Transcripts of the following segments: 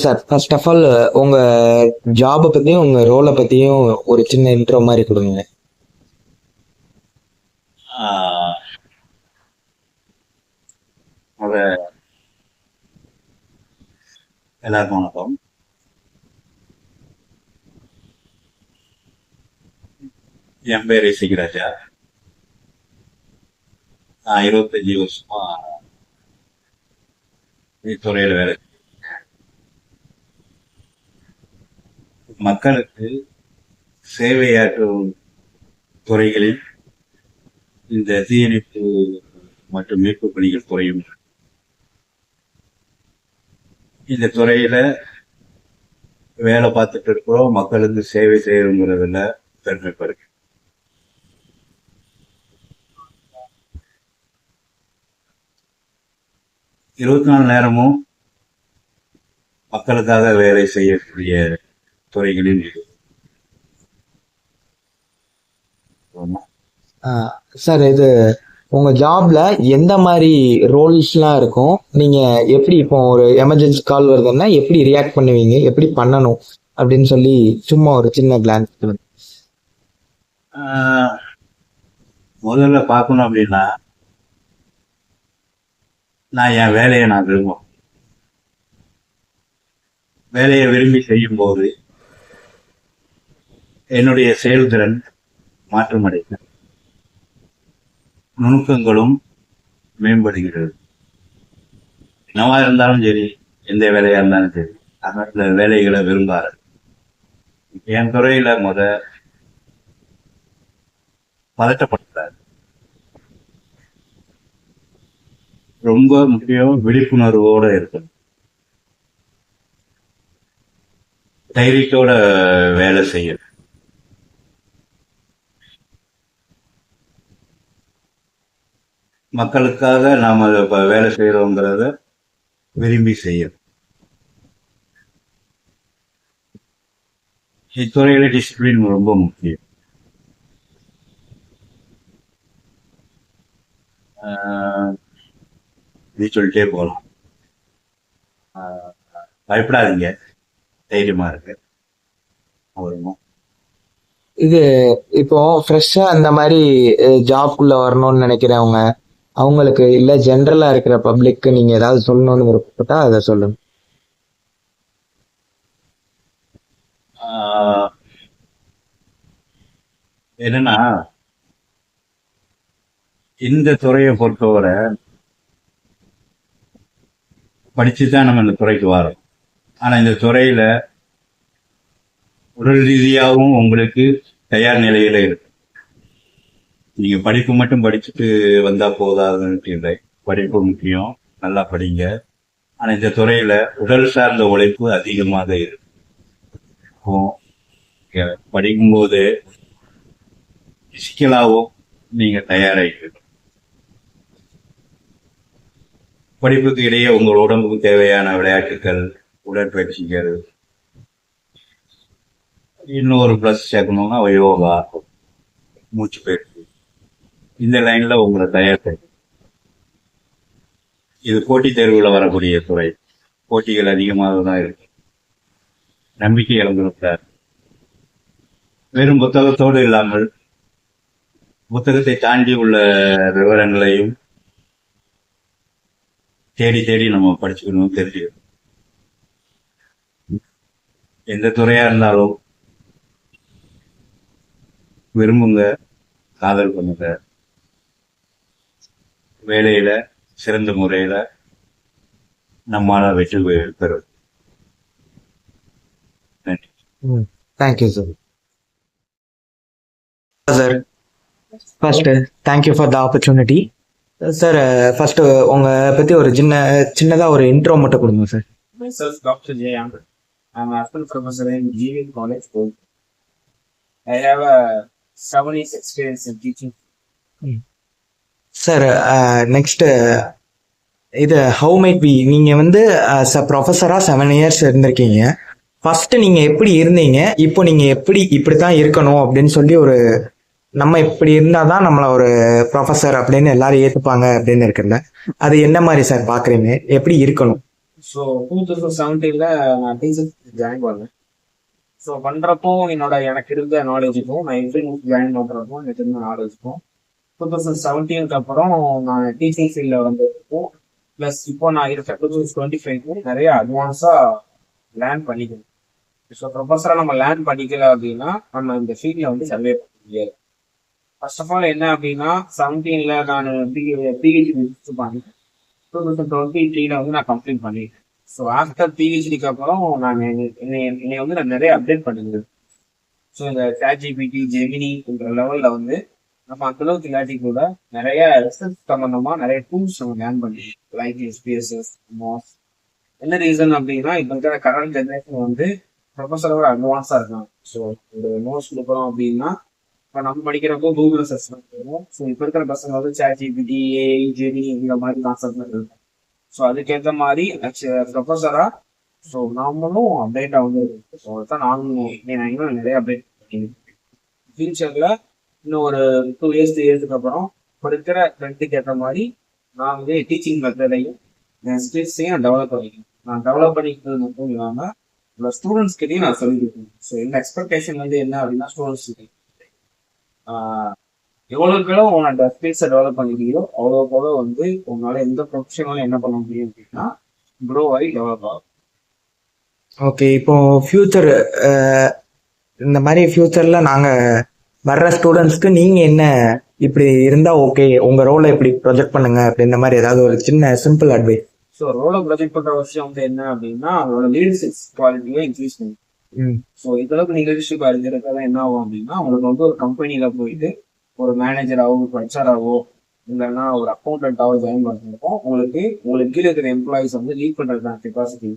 Sir first of all உங்க ஜாபை பத்தியும் உங்க ரோலை பத்தியும் ஒரு சின்ன இன்ட்ரோ மாதிரி கொடுங்க. ஆஹ் முத எல்லாருக்கும் வணக்கம். என் பேர் இசைராஜா. நான் 25 வருஷமா துறையில வேலை. மக்களுக்கு சேவையாற்றும் துறைகளில் இந்த தீயணைப்பு மற்றும் மீட்பு பணிகள் குறையும். இந்த துறையில வேலை பார்த்துட்டு இருக்கிறோம், மக்களுக்கு சேவை செய்யணுங்கிறதுல பெருமைப்படுது. இருபத்தி 4 நேரமும் மக்களுக்காக வேலை செய்யக்கூடிய துறைகளில் இது. சார் இது உங்க ஜாப்ல எந்த மாதிரி ரோல்ஸ்லாம் இருக்கும்? நீங்க எப்படி இப்போ ஒரு எமர்ஜென்சி கால் வருதுன்னா எப்படி ரியாக்ட் பண்ணுவீங்க, எப்படி பண்ணணும் அப்படின்னு சொல்லி சும்மா ஒரு சின்ன கிளான்ஸ். முதல்ல பார்க்கணும் அப்படின்னா, நான் என் வேலையை விரும்புவேன். வேலையை விரும்பி செய்யும் போது என்னுடைய செயல்திறன் மாற்றமடைகிறது, நுணுக்கங்களும் மேம்படுகிறது. என்னவா இருந்தாலும் சரி, எந்த வேலையா இருந்தாலும் சரி, அந்த வேலைகளை விரும்பாரு. என் துறையில பதட்டப்படுத்தாரு. ரொம்ப முக்கியம் விழிப்புணர்வோட இருக்கணும், தைரியத்தோட வேலை செய்யணும். மக்களுக்காக நாம வேலை செய்யறோங்கிறத விரும்பி செய்யணும். இத்துறையில டிசிப்ளின் ரொம்ப முக்கியம். இது சொல்லிட்டே போகலாம். பயப்படாதீங்க, தைரியமா இருக்கு. இது இப்போ ஃப்ரெஷ்ஷா அந்த மாதிரி ஜாப்குள்ள வரணும்னு நினைக்கிறவங்க, அவங்களுக்கு இல்ல ஜென்ரலா இருக்கிற பப்ளிக்கு நீங்க ஏதாவது சொல்லணும்னு விருப்பப்பட்டா அதை சொல்லுங்க. என்னன்னா, இந்த துறையை பொறுத்தவரை படிச்சுதான் நம்ம இந்த துறைக்கு வரோம். ஆனா இந்த துறையில உடல் ரீதியாகவும் உங்களுக்கு தயார் நிலையில இருக்கு. நீங்க படிப்பு மட்டும் படிச்சுட்டு வந்தா போதாதுன்னு இல்லை, படிப்பு முக்கியம், நல்லா படிங்க. ஆனா இந்த துறையில உடல் சார்ந்த உழைப்பு அதிகமாக இருக்கும். படிக்கும்போது பிசிக்கலாகவும் நீங்க தயாராகிக்கணும். படிப்புக்கு இடையே உங்கள் உடம்புக்கு தேவையான விளையாட்டுகள், உடற்பயிற்சிகள், இன்னொரு பிளஸ் சேர்க்கணும்னா யோகா, மூச்சு பயிற்சி, இந்த லைன்ல உங்களை தயார் செய்யும். இது போட்டித் தேர்வுல வரக்கூடிய துறை. போட்டிகள் அதிகமாக தான் இருக்கு. நம்பிக்கை இழந்துவிட்டார். வெறும் புத்தகத்தோடு இல்லாமல் புத்தகத்தை தாண்டி உள்ள விவரங்களையும் தேடி தேடி நம்ம படிச்சுக்கணும், தெரிஞ்சுக்கணும். எந்த துறையா இருந்தாலும் விரும்புங்க, காதல் பண்ணுங்க, வேலையில சிறந்த முறையில நம்மால வெற்றி பெறுவது. நன்றி. Thank you sir. Sir first thank you for the opportunity. Sir first உங்க பத்தி ஒரு சின்னதா ஒரு இன்ட்ரோ மட்டும் கொடுங்க sir. Myself, Dr. Jayam. I'm an assistant professor in GV College. I have a 7 years experience in teaching. Sir next இது how might be, நீங்க வந்து ப்ரொஃபஸரா 7 years இருந்திருக்கீங்க. ஃபர்ஸ்ட் நீங்க எப்படி இருந்தீங்க, இப்போ நீங்க இப்படித்தான் இருக்கணும் அப்படின்னு சொல்லி ஒரு நம்ம இப்படி இருந்தாதான் நம்மள ஒரு ப்ரொஃபஸர் அப்படின்னு எல்லாரும் ஏத்துப்பாங்க அப்படின்னு இருக்குல்ல, அது என்ன மாதிரி சார் பாக்குறீங்க, எப்படி இருக்கணும்? ஸோ 2017 நான் டீச்சர் ஜாயின் பண்ணேன். ஸோ பண்ணுறப்போ எனக்கு இருந்த நாலேஜுக்கும் நான் இன்டர்வியூ ஜாயின் பண்ணுறப்போ எனக்கு இருந்த நாலேஜுக்கும் 2017 அப்புறம் நான் டீச்சிங் ஃபீல்டில் வந்ததுக்கும் ப்ளஸ் இப்போ நான் இருக்க 2025 நிறைய அட்வான்ஸாக லேர்ன் பண்ணிக்கணும். ஸோ ப்ரொஃபஸராக நம்ம லேர்ன் பண்ணிக்கல அப்படின்னா நம்ம இந்த ஃபீல்டில் வந்து சர்வே பண்ண முடியாது. ஃபர்ஸ்ட் ஆஃப் ஆல் என்ன அப்படின்னா 17ல நான் பிஹெச்டி பண்ணேன். 2023 வந்து நான் கம்ப்ளீட் பண்ணிட்டேன். ஸோ ஆஃப்டர் பிஹெச்டிக்கு அப்புறம் என்னை வந்து நான் நிறைய அப்டேட் பண்ணிருந்தேன். ஸோ இந்த ChatGPT ஜெமினின்ற லெவல்ல வந்து நம்ம அந்த அளவுக்கு இல்லாட்டி கூட நிறைய ரிசர்ச் சம்பந்தமா நிறைய டூல்ஸ் நம்ம லேர்ன் பண்ணிருக்கோம். Like SPSS, MOS. என்ன ரீசன் அப்படின்னா இப்போ இருக்கிற கரண்ட் ஜென்ரேஷன் வந்து ப்ரொஃபஸரோட அட்வான்ஸா இருக்காங்க. ஸோ ஒரு நோட்ஸ் கொடுக்குறோம் அப்படின்னா இப்போ நம்ம படிக்கிறப்போ கூகுள் சர்ச் பண்ணுவோம். ஸோ இப்போ இருக்கிற பசங்க வந்து ChatGPT, AI, ஜெமினி இந்த மாதிரி கான்செப்ட் இருக்கும். ஸோ அதுக்கேற்ற மாதிரி ப்ரொஃபஸரா ஸோ நாமளும் அப்டேட்டா வந்து இருக்கு. ஸோ அதான் நான் இன்னும் நிறைய அப்டேட் பண்ணிருக்கேன். ஃபியூச்சர்ல இன்னும் ஒரு 2 இயர்ஸ் 3 இயர்ஸ்க்கு அப்புறம் இப்போ இருக்கிற ட்ரெண்டுக்கு ஏற்ற மாதிரி நான் வந்து டீச்சிங் மெத்தடையும் என் ஸ்கில்ஸையும் டெவலப் பண்ணிக்கணும். நான் டெவலப் பண்ணிக்கிறது மட்டும் இல்லாமல் ஸ்டூடெண்ட்ஸ் கிட்டையும் நான் சொல்லிக் கொடுக்கணும். ஸோ இந்த எக்ஸ்பெக்டேஷன் வந்து என்ன அப்படின்னா ஸ்டூடெண்ட்ஸ் எவ்வளோக்கு எவ்வளோ உன்னோட ஸ்கில்ஸை டெவலப் பண்ணிக்கிறீங்களோ அவ்வளோக்கு எவ்வளோ வந்து உங்களால எந்த ப்ரொஃபஷனாலும் என்ன பண்ண முடியும் அப்படின்னா க்ரோ ஆகி டெவலப் ஆகும். ஓகே, இப்போ ஃபியூச்சர் இந்த மாதிரி ஃபியூச்சர்ல நாங்க வர்ற ஸ்டூடெண்ட்ஸ்க்கு நீங்க என்ன இப்படி இருந்தா ஓகே, உங்க ரோலை இப்படி ப்ரொஜெக்ட் பண்ணுங்க அப்படின்ற மாதிரி ஏதாவது ஒரு சின்ன சிம்பிள் அட்வைஸ். ஸோ ரோலை ப்ரொஜெக்ட் பண்ற விஷயம் வந்து என்ன அப்படின்னா அவங்களோட லீடர்ஷிப் குவாலிட்டியை இன்க்ரீஸ் பண்ணும். ஸோ இதளவுக்கு நீங்க லீடர்ஷிப் அறிஞ்சிருக்கிறதா என்ன ஆகும் அப்படின்னா அவங்களுக்கு வந்து ஒரு கம்பெனியில போயிட்டு ஒரு மேனேஜராகவோ ஒரு ஹெச்ஆராகவோ இல்லைன்னா ஒரு அக்கௌண்டன்டாவோ ஜாயின் பண்ணுறப்போ உங்களுக்கு கீழே இருக்கிற எம்ப்ளாயிஸ் வந்து லீட் பண்றதுக்கான கெப்பாசிட்டி.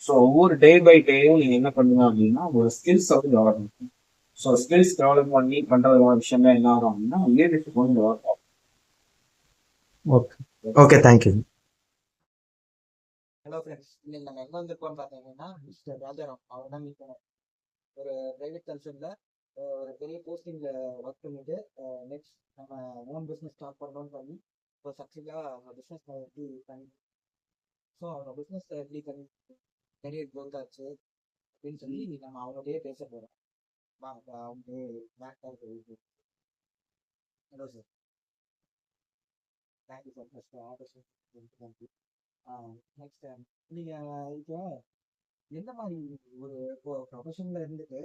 ஸோ ஒவ்வொரு டே பை டேயும் நீங்க என்ன பண்ணுங்க அப்படின்னா உங்களோட ஸ்கில்ஸ் வந்து டெவலப் பண்ணுங்க. ஸோ ஸ்கில்ஸ் டெவலப் பண்ணி பண்றதுக்கான விஷயம்லாம் என்ன ஆகும் அப்படின்னா லீடர்ஷிப் வந்து டெவலப் ஆகும். Okay okay, thank you. Hello friends, இன்னைக்கு நம்ம எங்கே வந்திருக்கோம்னு பார்த்தீங்கன்னா மிஸ்டர் ராஜாராம் அவர் தான் மீட் பண்ணோம். ஒரு ப்ரைவேட் கன்சர்னில் ஒரு பெரிய போஸ்டிங்கில் ஒர்க் பண்ணிட்டு நெக்ஸ்ட் நம்ம ஓன் பிஸ்னஸ் ஸ்டார்ட் பண்ணணும்னு பண்ணி இப்போ சக்ஸஸ்ஃபுல்லாக அவங்க பிஸ்னஸ் எப்படி பண்ணி ஸோ அவங்க பிஸ்னஸ் எப்படி பண்ணி கரியர் க்ரோத் ஆச்சு அப்படின்னு சொல்லி நம்ம அவங்கள்டே பேச போகிறோம். வாங்க அவங்க மேக். Hello sir, thank you sir first opportunity. Next நீங்கள் இப்போ எந்த மாதிரி ஒரு இப்போ ப்ரொஃபஷனில் இருந்துட்டு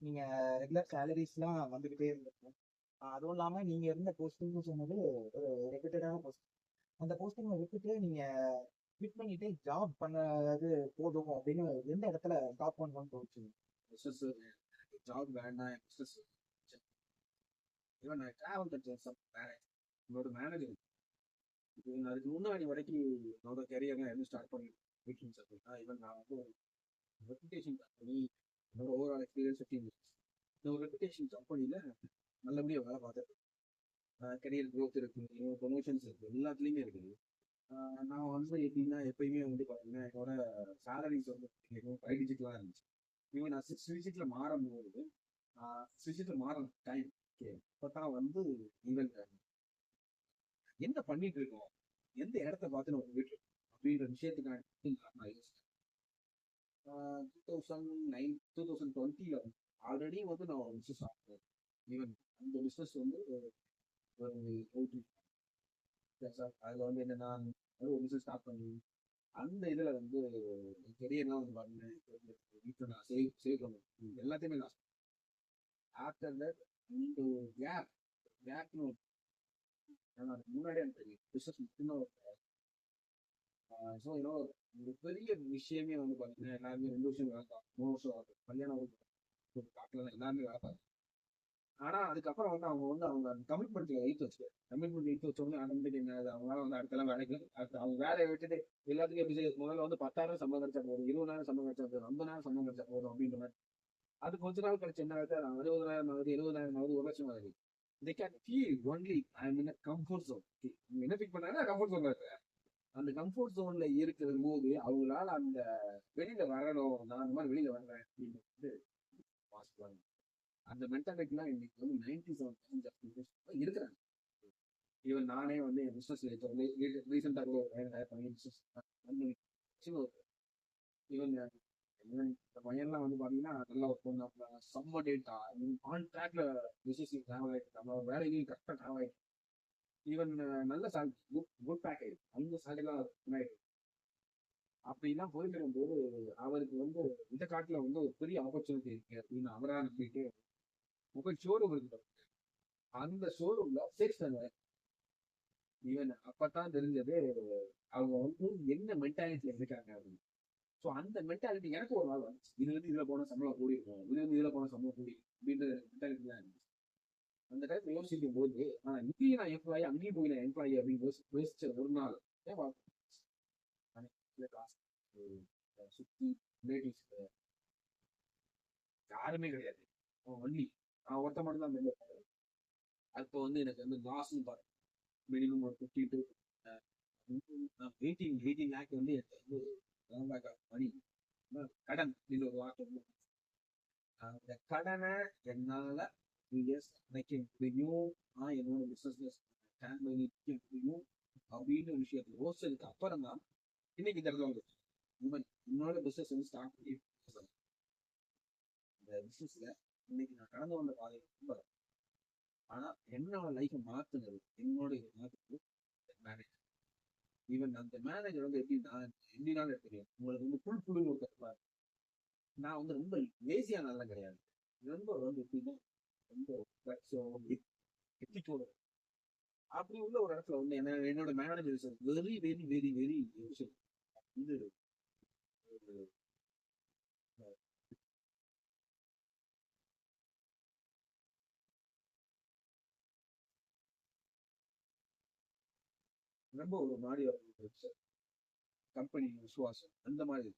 நீங்கள் ரெகுலர் சேலரிஸ்லாம் வந்துக்கிட்டே இருந்திருக்கும். அதுவும் இல்லாமல் நீங்கள் இருந்த போஸ்டிங்னு சொன்னது ஒரு ரெப்யூட்டடான போஸ்டிங். அந்த போஸ்டிங்கை விட்டுட்டு நீங்கள் குவிட் பண்ணிட்டு ஜாப் பண்ணது போதும் அப்படின்னு எந்த இடத்துல ஸ்டாப் பண்ணணும்னு தோணுச்சு? பிஸ்னஸ் ஜாப் வேண்டாம், பிஸ்னஸ் இவன் டிராவல் கன்சல்ட் என்னோட மேனேஜர் இவன் அதுக்கு முன்னாடி வரைக்கும் என்னோட கரியர் எப்படி ஸ்டார்ட் பண்ணி வீட்டில் அப்படின்னா இவன் நான் வந்து ரெப்புடேஷன் கம்பெனி என்னோட ஓவரால் எக்ஸ்பீரியன்ஸ் 15 இயர்ஸ் இந்த ஒரு ரெப்புடேஷன் கம்பெனியில் நல்லபடியாக வேலை பார்த்துட்டு கரியர் க்ரோத் இருக்குது, ப்ரொமோஷன்ஸ் இருக்குது, எல்லாத்துலேயுமே இருக்குது. நான் வந்து எப்படின்னா எப்பயுமே வந்து பார்த்தீங்கன்னா என்னோட சேலரிஸ் வந்து 5 டிஜிட்லாம் இருந்துச்சு. இவன் நான் 6 டிஜிட்டில் மாறும்போது 6 டிஜிட்டில் மாற டைம் இப்போ தான் வந்து இவன் என்ன பண்ணிட்டு இருக்கோம், எந்த இடத்த பார்த்து நம்ம போயிட்டு இருக்கோம் அப்படின்ற விஷயத்துக்கான நான் யோசிச்சேன். 2020 ஆல்ரெடி வந்து நான் ஒரு பிஸ்னஸ் ஆகிறேன். ஈவன் அந்த பிஸ்னஸ் வந்து அதில் வந்து என்னன்னா ஒரு பிஸ்னஸ் ஸ்டார்ட் பண்ணி அந்த இதில் வந்து கெரியர்லாம் வந்து பண்ணேன். வீட்டில் நான் சேவ் பண்ணேன், எல்லாத்தையுமே நான் ஆஃப்டர் தட் கேப்னு அதுக்கு முன்னாடியே எனக்கு பிஸ்னஸ் மட்டும்தான். ஸோ இன்னும் ஒரு பெரிய விஷயமே வந்து பார்த்தீங்கன்னா எல்லாருமே 2 வருஷம் வேலை பார்க்கும், 3 வருஷம் வேலை பார்க்கும், கல்யாணம் காட்டில் எல்லாருமே வேலை பார்க்கும். ஆனால் அதுக்கப்புறம் வந்து அவங்க கமிட்மெண்ட் எடுத்து வச்சோம்னா ஆட்டோமேட்டிக் என்ன அவங்களால வந்து அடுத்தலாம் வேலைக்கு அவங்க வேலையை விட்டுட்டு எல்லாத்துக்கும் எப்படி முதல்ல வந்து 10,000 சம்பளம் கிடைச்சா போதும், 20,000 சம்பளம் கிடைச்சா போதும், 50,000 சம்பளம் கிடைச்சா போதும் அப்படின்ற மாதிரி. அது கொஞ்ச நாள் கழிச்சு என்ன ஆகுது, 60,000 ஆகுது, 70,000 ஆகுது, 1,00,000 ஆகுது. They can feel only I'm in a comfort zone. என்ன பிக் பண்ணாங்கன்னா கம்ஃபர்ட் ஜோன்ல இருக்கு. அந்த கம்ஃபர்ட் ஜோன்ல இருக்கிற போது அவங்களால அந்த வெளியில வரணும், நான் அந்த மாதிரி வெளியில வரேன் அப்படின்னு அந்த மென்டாலிட்டிலாம் இன்னைக்கு வந்து 97% இருக்கிறாங்க. ஈவன் நானே வந்து என் பிஸ்னஸ் ரீசெண்டாக பண்ணி பிஸ்னஸ் ஈவன் இந்த பையன்லாம் வந்து பாத்தீங்கன்னா நல்லா ஒர்க் பண்ணாப்ல, செம்ம டேட்டா, ஆன் ட்ராக்ல பிசினஸ் டிராவல் ஆயிட்டு நம்ம வேலையிலையும் கரெக்டா டிராவல் ஆயிட்டு, ஈவன் நல்ல சேலரி, குட் குட் பேக்கேஜ், அந்த சேலரிலாம் ஆயிட்டு. அப்படிலாம் போயிட்டு இருக்கும்போது அவருக்கு வந்து இந்த காட்டுல வந்து ஒரு பெரிய ஆப்பர்ச்சுனிட்டி இருக்கு அப்படின்னு அவரா நம்பிட்டு மொபைல் ஷோரூம் இருக்கு. அந்த ஷோரூம்ல சேல்ஸ் பண்ணாரு. ஈவன் அப்பதான் தெரிஞ்சது அவங்க வந்து என்ன மென்டாலிட்டியில இருக்காங்க அப்படின்னு. ஸோ அந்த மென்டாலிட்டி எனக்கு ஒரு நாள் வந்துச்சு. இதுல இருந்து இதுல போன சம்பளம் கூடி இருக்கும், இதுல இருந்து இதுல போன சம்பளம் கூடி அப்படின்ற மென்டாலிட்டி தான் இருந்துச்சு. அந்த டைம்ல யோசிக்கும் போது இங்கேயும் நான் எம்ப்ளாயி, அங்கேயும் போய் நான் எம்ப்ளாயி அப்படின்னு யோசிச்ச ஒரு நாள் ஏன் காசு சுத்தி ரிலேட்டிவ்ஸ் யாருமே கிடையாது. அவன் வண்டி அவன் ஒருத்த மட்டும் தான் வெளில இருப்பாரு. அப்போ வந்து எனக்கு வந்து லாஸ்ன்னு பாரு மினிமம் ஒரு 50 to 18 லேக் வந்து எனக்கு வந்து மணி கடன் அப்படின்னு ஒரு வார்த்தை இருக்கு. அந்த கடனை என்னால 3 இயர்ஸ் அடைக்க முடியும், என்னோட பிசினஸ் ஸ்டாண்ட் பண்ணி நிற்க முடியும் அப்படின்ற விஷயத்தை யோசிச்சதுக்கு அப்புறம் தான் இன்னைக்கு இந்த இடத்துல வந்து என்னோட பிசினஸ் வந்து ஸ்டார்ட் பண்ணி இந்த பிசினஸ்ல இன்னைக்கு நான் கடந்து வந்த பாதை ரொம்ப, ஆனா என்னோட லைஃப்பை மாத்துனது என்னோட மாத்துனது மேனேஜர். ஈவன் அந்த மேனேஜர் வந்து எப்படினாலும் தெரியும் உங்களுக்கு வந்து புல்லுன்னு ஒரு கட்டுப்பாடு. நான் வந்து ரொம்ப லேசியானதெல்லாம் கிடையாது. ரொம்ப வந்து எப்படின்னா ரொம்ப எத்திக்கோடு அப்படி உள்ள ஒரு இடத்துல வந்து என்னோட manager very very very very வந்து ரொம்ப ஒரு மாதிரி கம்பெனி விசுவாசம் அந்த மாதிரி.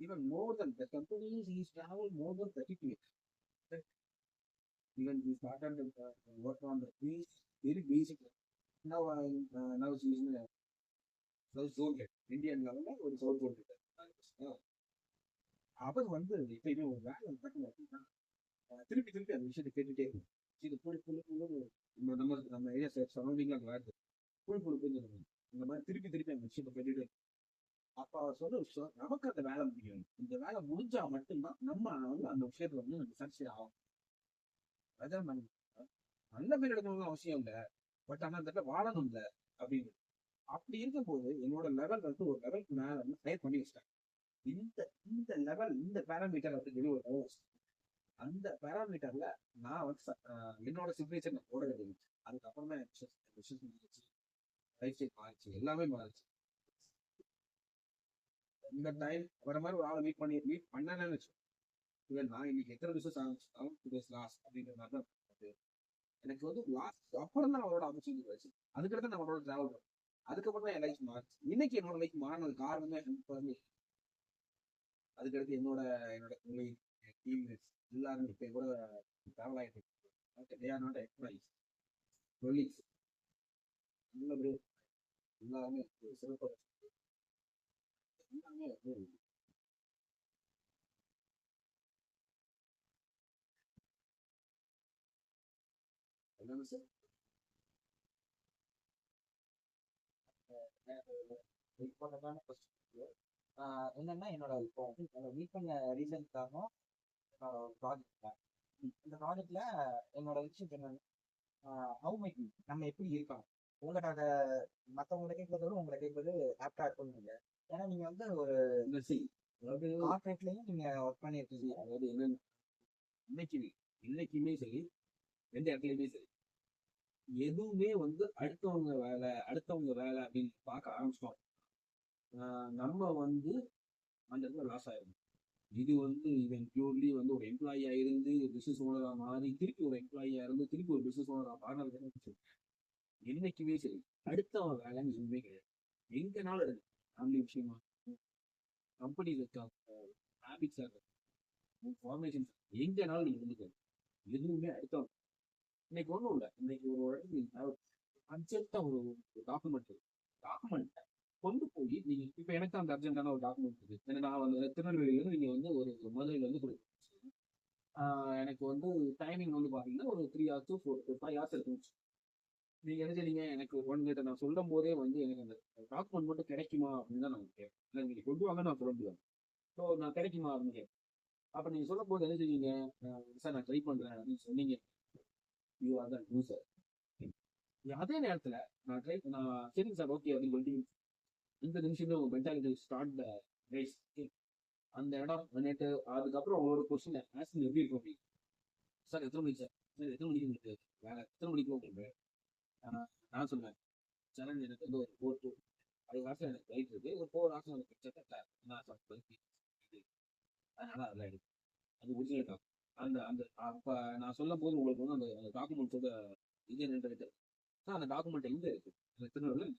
Even more then the company is travel more then 32 years. Even we started work on the very basic. Now now it's using a zone Indian level ஒரு south zone அவர் வந்து எப்பயுமே ஒரு வேலை அப்படின்னா திருப்பி திருப்பி அந்த விஷயத்தை கேட்டுட்டே இருக்கும். இது புழு புழு புழு நம்ம ஏரியா சரௌண்டிங்ல அங்கே வருது புழு புழு புழு இந்த மாதிரி திருப்பி திருப்பி அந்த விஷயத்தை கேட்டுட்டே இருக்கும். அப்ப அவர் சொல்ற விஷயம் நமக்கு அந்த வேலை முடியும், இந்த வேலை முடிஞ்சா மட்டும்தான் நம்ம வந்து அந்த விஷயத்துல வந்து நம்ம சர்ச்சை ஆகும். அதான் நல்ல பேர் எடுக்கணும்னு அவசியம் இல்லை, பட் ஆனா அந்த இடத்துல வாழணும் இல்லை அப்படின்னு. அப்படி இருக்கும்போது என்னோட லெவல் வந்து ஒரு லெவலுக்கு மேல வந்து ட்ரை பண்ணி வச்சிட்டேன். இந்த இந்த லெவல் இந்த பேராமீட்டர் அப்படின்னு சொல்லி ஒரு level வச்சிட்டேன். அந்த பேராமீட்டர்ல நான் வந்து என்னோட சிக்னேச்சர் நான் போட கிடையாது. அதுக்கப்புறம் தான் மாறிச்சு, லைஃப் ஸ்டைல் மாறிச்சு, எல்லாமே மாறிச்சு. இந்த டைம் வர மாதிரி ஒரு ஆளை மீட் பண்ணேன்னு வச்சு நான் இன்னைக்கு எத்தனை பிசினஸ் ஆரம்பிச்சு லாஸ்ட் அப்படிங்கிற மாதிரி தான் எனக்கு வந்து லாஸ்ட் அப்புறம் தான் அவரோட ஆப்பர்ச்சுனிட்டி வச்சு அதுக்கடுத்து நான் அவரோட டிராவல் பண்ணேன். அதுக்கப்புறம் தான் என் லைஃப் மாறிச்சு. இன்னைக்கு என்னோட லைஃப் மாறினது காரணமே அதுக்கடுத்து என்னோட டீம் எல்லாரும் இப்போ கூட டிராவல் ஆகிட்டு என்னோட எம்ப்ளாயிஸ் கொலீக்ஸ் நல்லபடியாக எல்லாருமே சிறப்பாக எல்லாமே எல்லாமே சார் இம்பார்ட்டண்டான கொஸ்டின். என்னன்னா என்னோட இப்போ என்னோட மீட் பண்ண ரீசனுக்காக ப்ராஜெக்ட் இந்த ப்ராஜெக்ட்ல என்னோட விஷயம் என்னன்னா ஹவு மேக் நம்ம எப்படி இருக்கோம் உங்கள்கிட்ட அதை மற்றவங்களை கேட்கறத விட உங்களை கேட்கறது ஆப்டா இருக்கும்னு. ஏன்னா நீங்க வந்து ஒரு அதாவது கார்பரேட்லயும் நீங்க ஒர்க் பண்ணியிருக்கீங்க. அதாவது என்னன்னு இன்னைக்குமே சரி எந்த இடத்துலயுமே சரி எதுவுமே வந்து அடுத்தவங்க வேலை அப்படின்னு பார்க்க ஆரம்பிச்சிட்டோம் நம்ம வந்து அந்த இடத்துல லாஸ் ஆயிடும். இது வந்து இவன் பியூர்லி வந்து ஒரு எம்ப்ளாயியா இருந்து பிசினஸ் ஓனரா மாறி திருப்பி ஒரு எம்ப்ளாயியா இருந்து திருப்பி ஒரு பிசினஸ் ஓனரா மாறினது என்னைக்குமே சரி அடுத்தவன் வேலைன்னு எதுவுமே கிடையாது. எங்கனாலும் இருக்கு ஃபேமிலி விஷயமா கம்பெனியில் இருக்க ஹேபிட்ஸா இருக்கு ஃபார்மேஷன்ஸ் எங்கனாலும் நீங்க இருந்துக்காது எதுவுமே அடுத்தவன். இன்னைக்கு ஒன்றும் இல்லை, இன்னைக்கு ஒரு இடத்துல அர்ஜென்ட்டா ஒரு டாக்குமெண்ட் கொண்டு போய் நீங்க இப்ப எனக்கு அந்த அர்ஜென்ட்டான ஒரு டாக்குமெண்ட் இருக்கு. நான் வந்து திருநெல்வேலியில நீங்க வந்து ஒரு மதுரையில வந்து கொடுக்கணும். எனக்கு வந்து டைமிங் வந்து பாத்தீங்கன்னா ஒரு 3 hours to 5 hours இருக்கும். நீங்க என்ன செய்றீங்க, எனக்கு 1 minute நான் சொல்லும் போதே வந்து எனக்கு அந்த டாக்குமெண்ட் மட்டும் கிடைக்குமா அப்படின்னு தான் நான் கேட்பேன். நீங்க கொண்டு வாங்க நான் சொல்ல முடியாது. ஸோ நான் கிடைக்குமா அப்படின்னு கேட்டேன். அப்ப நீங்க சொல்லும் போது என்ன செய்வீங்க? சார் நான் ட்ரை பண்றேன் அப்படின்னு சொன்னீங்க. You are the loser. அதே நேரத்துல நான் சரிங்க சார் ஓகே அப்படின்னு சொல்லிட்டு இந்த நிமிஷமே உங்க மென்டாலிட்டி ஸ்டார்ட் த ரேஸ். அந்த இடம் பண்ணிட்டு அதுக்கப்புறம் உங்களோட கொஸ்டின் ஆன்சர் எப்படி இருக்கும் அப்படி? சார் எத்தனை மணிக்கு சார் எத்தனை மணிக்கு உங்களுக்கு வேலை எத்தனை மணிக்கு உங்களுக்கு? நான் சொல்லுவேன் சார் எனக்கு வந்து ஒரு 4 to 5 hours எனக்கு ரைட் இருக்கு, ஒரு 4 hours எனக்கு நான் அதனால அதெல்லாம் எடுக்கும். அது ஒரிஜினல் டாக். அந்த அந்த அப்ப நான் சொல்லும் போது உங்களுக்கு வந்து அந்த டாக்குமெண்ட்ஸோட இது என்னன்றது அந்த டாக்குமெண்ட் எங்க இருக்கு? திருநெல்வேலி.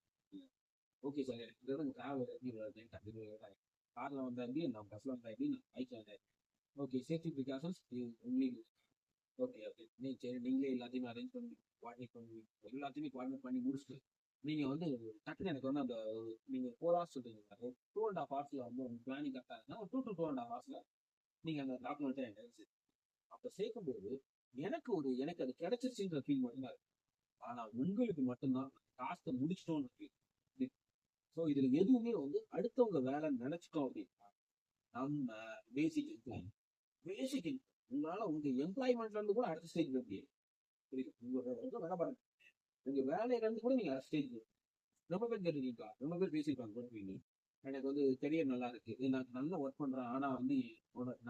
ஓகே சார் எனக்கு டிராவல் கார்ல வந்தா எப்படி, நான் பஸ்ல வந்தா எப்படி, நான் பைக்ல வந்தா ஓகே சேஃப்டி ப்ரிகாஷன்ஸ் உங்களுக்கு ஓகே ஓகே சரி நீங்களே எல்லாத்தையுமே அரேஞ்ச் பண்ணி கோஆர்டினேட் பண்ணி எல்லாத்தையுமே கோஆர்டினேட் பண்ணி முடிச்சுட்டு நீங்க வந்து டக்குனு எனக்கு வந்து அந்த நீங்க 4 hours சொல்றீங்க, 2.5 hours வந்து உங்க பிளானிங் கரெக்டா இருக்குன்னா ஒரு 2 to 2.5 hours நீங்க அந்த டாக்குமெண்ட்டை எனக்கு அப்ப சேர்க்கும்போது எனக்கு அது கிடைச்சிருச்சுன்ற ஃபீல் மட்டும்தான் இருக்கு. ஆனா உங்களுக்கு மட்டும்தான் டாஸ்கை முடிச்சிட்டோம்னு ஃபீல். ஸோ இதுல எதுவுமே வந்து அடுத்தவங்க வேலை நினைச்சிட்டோம் அப்படின்னா நம்ம பேசிக் உங்களால உங்க எம்ப்ளாய்மெண்ட்ல இருந்து கூட அடுத்த ஸ்டேஜ் போக முடியாது. புரியுது? உங்க வேலை பாருங்க, உங்க வேலையில இருந்து கூட நீங்க அடுத்த ஸ்டேஜ் ரொம்ப பேர் கேட்டுருக்கீங்களா? ரொம்ப பேர் பேசியிருப்பாங்க போட்டுருவீங்க. எனக்கு வந்து கெரியர் நல்லா இருக்கு, நான் நல்லா ஒர்க் பண்றேன், ஆனா வந்து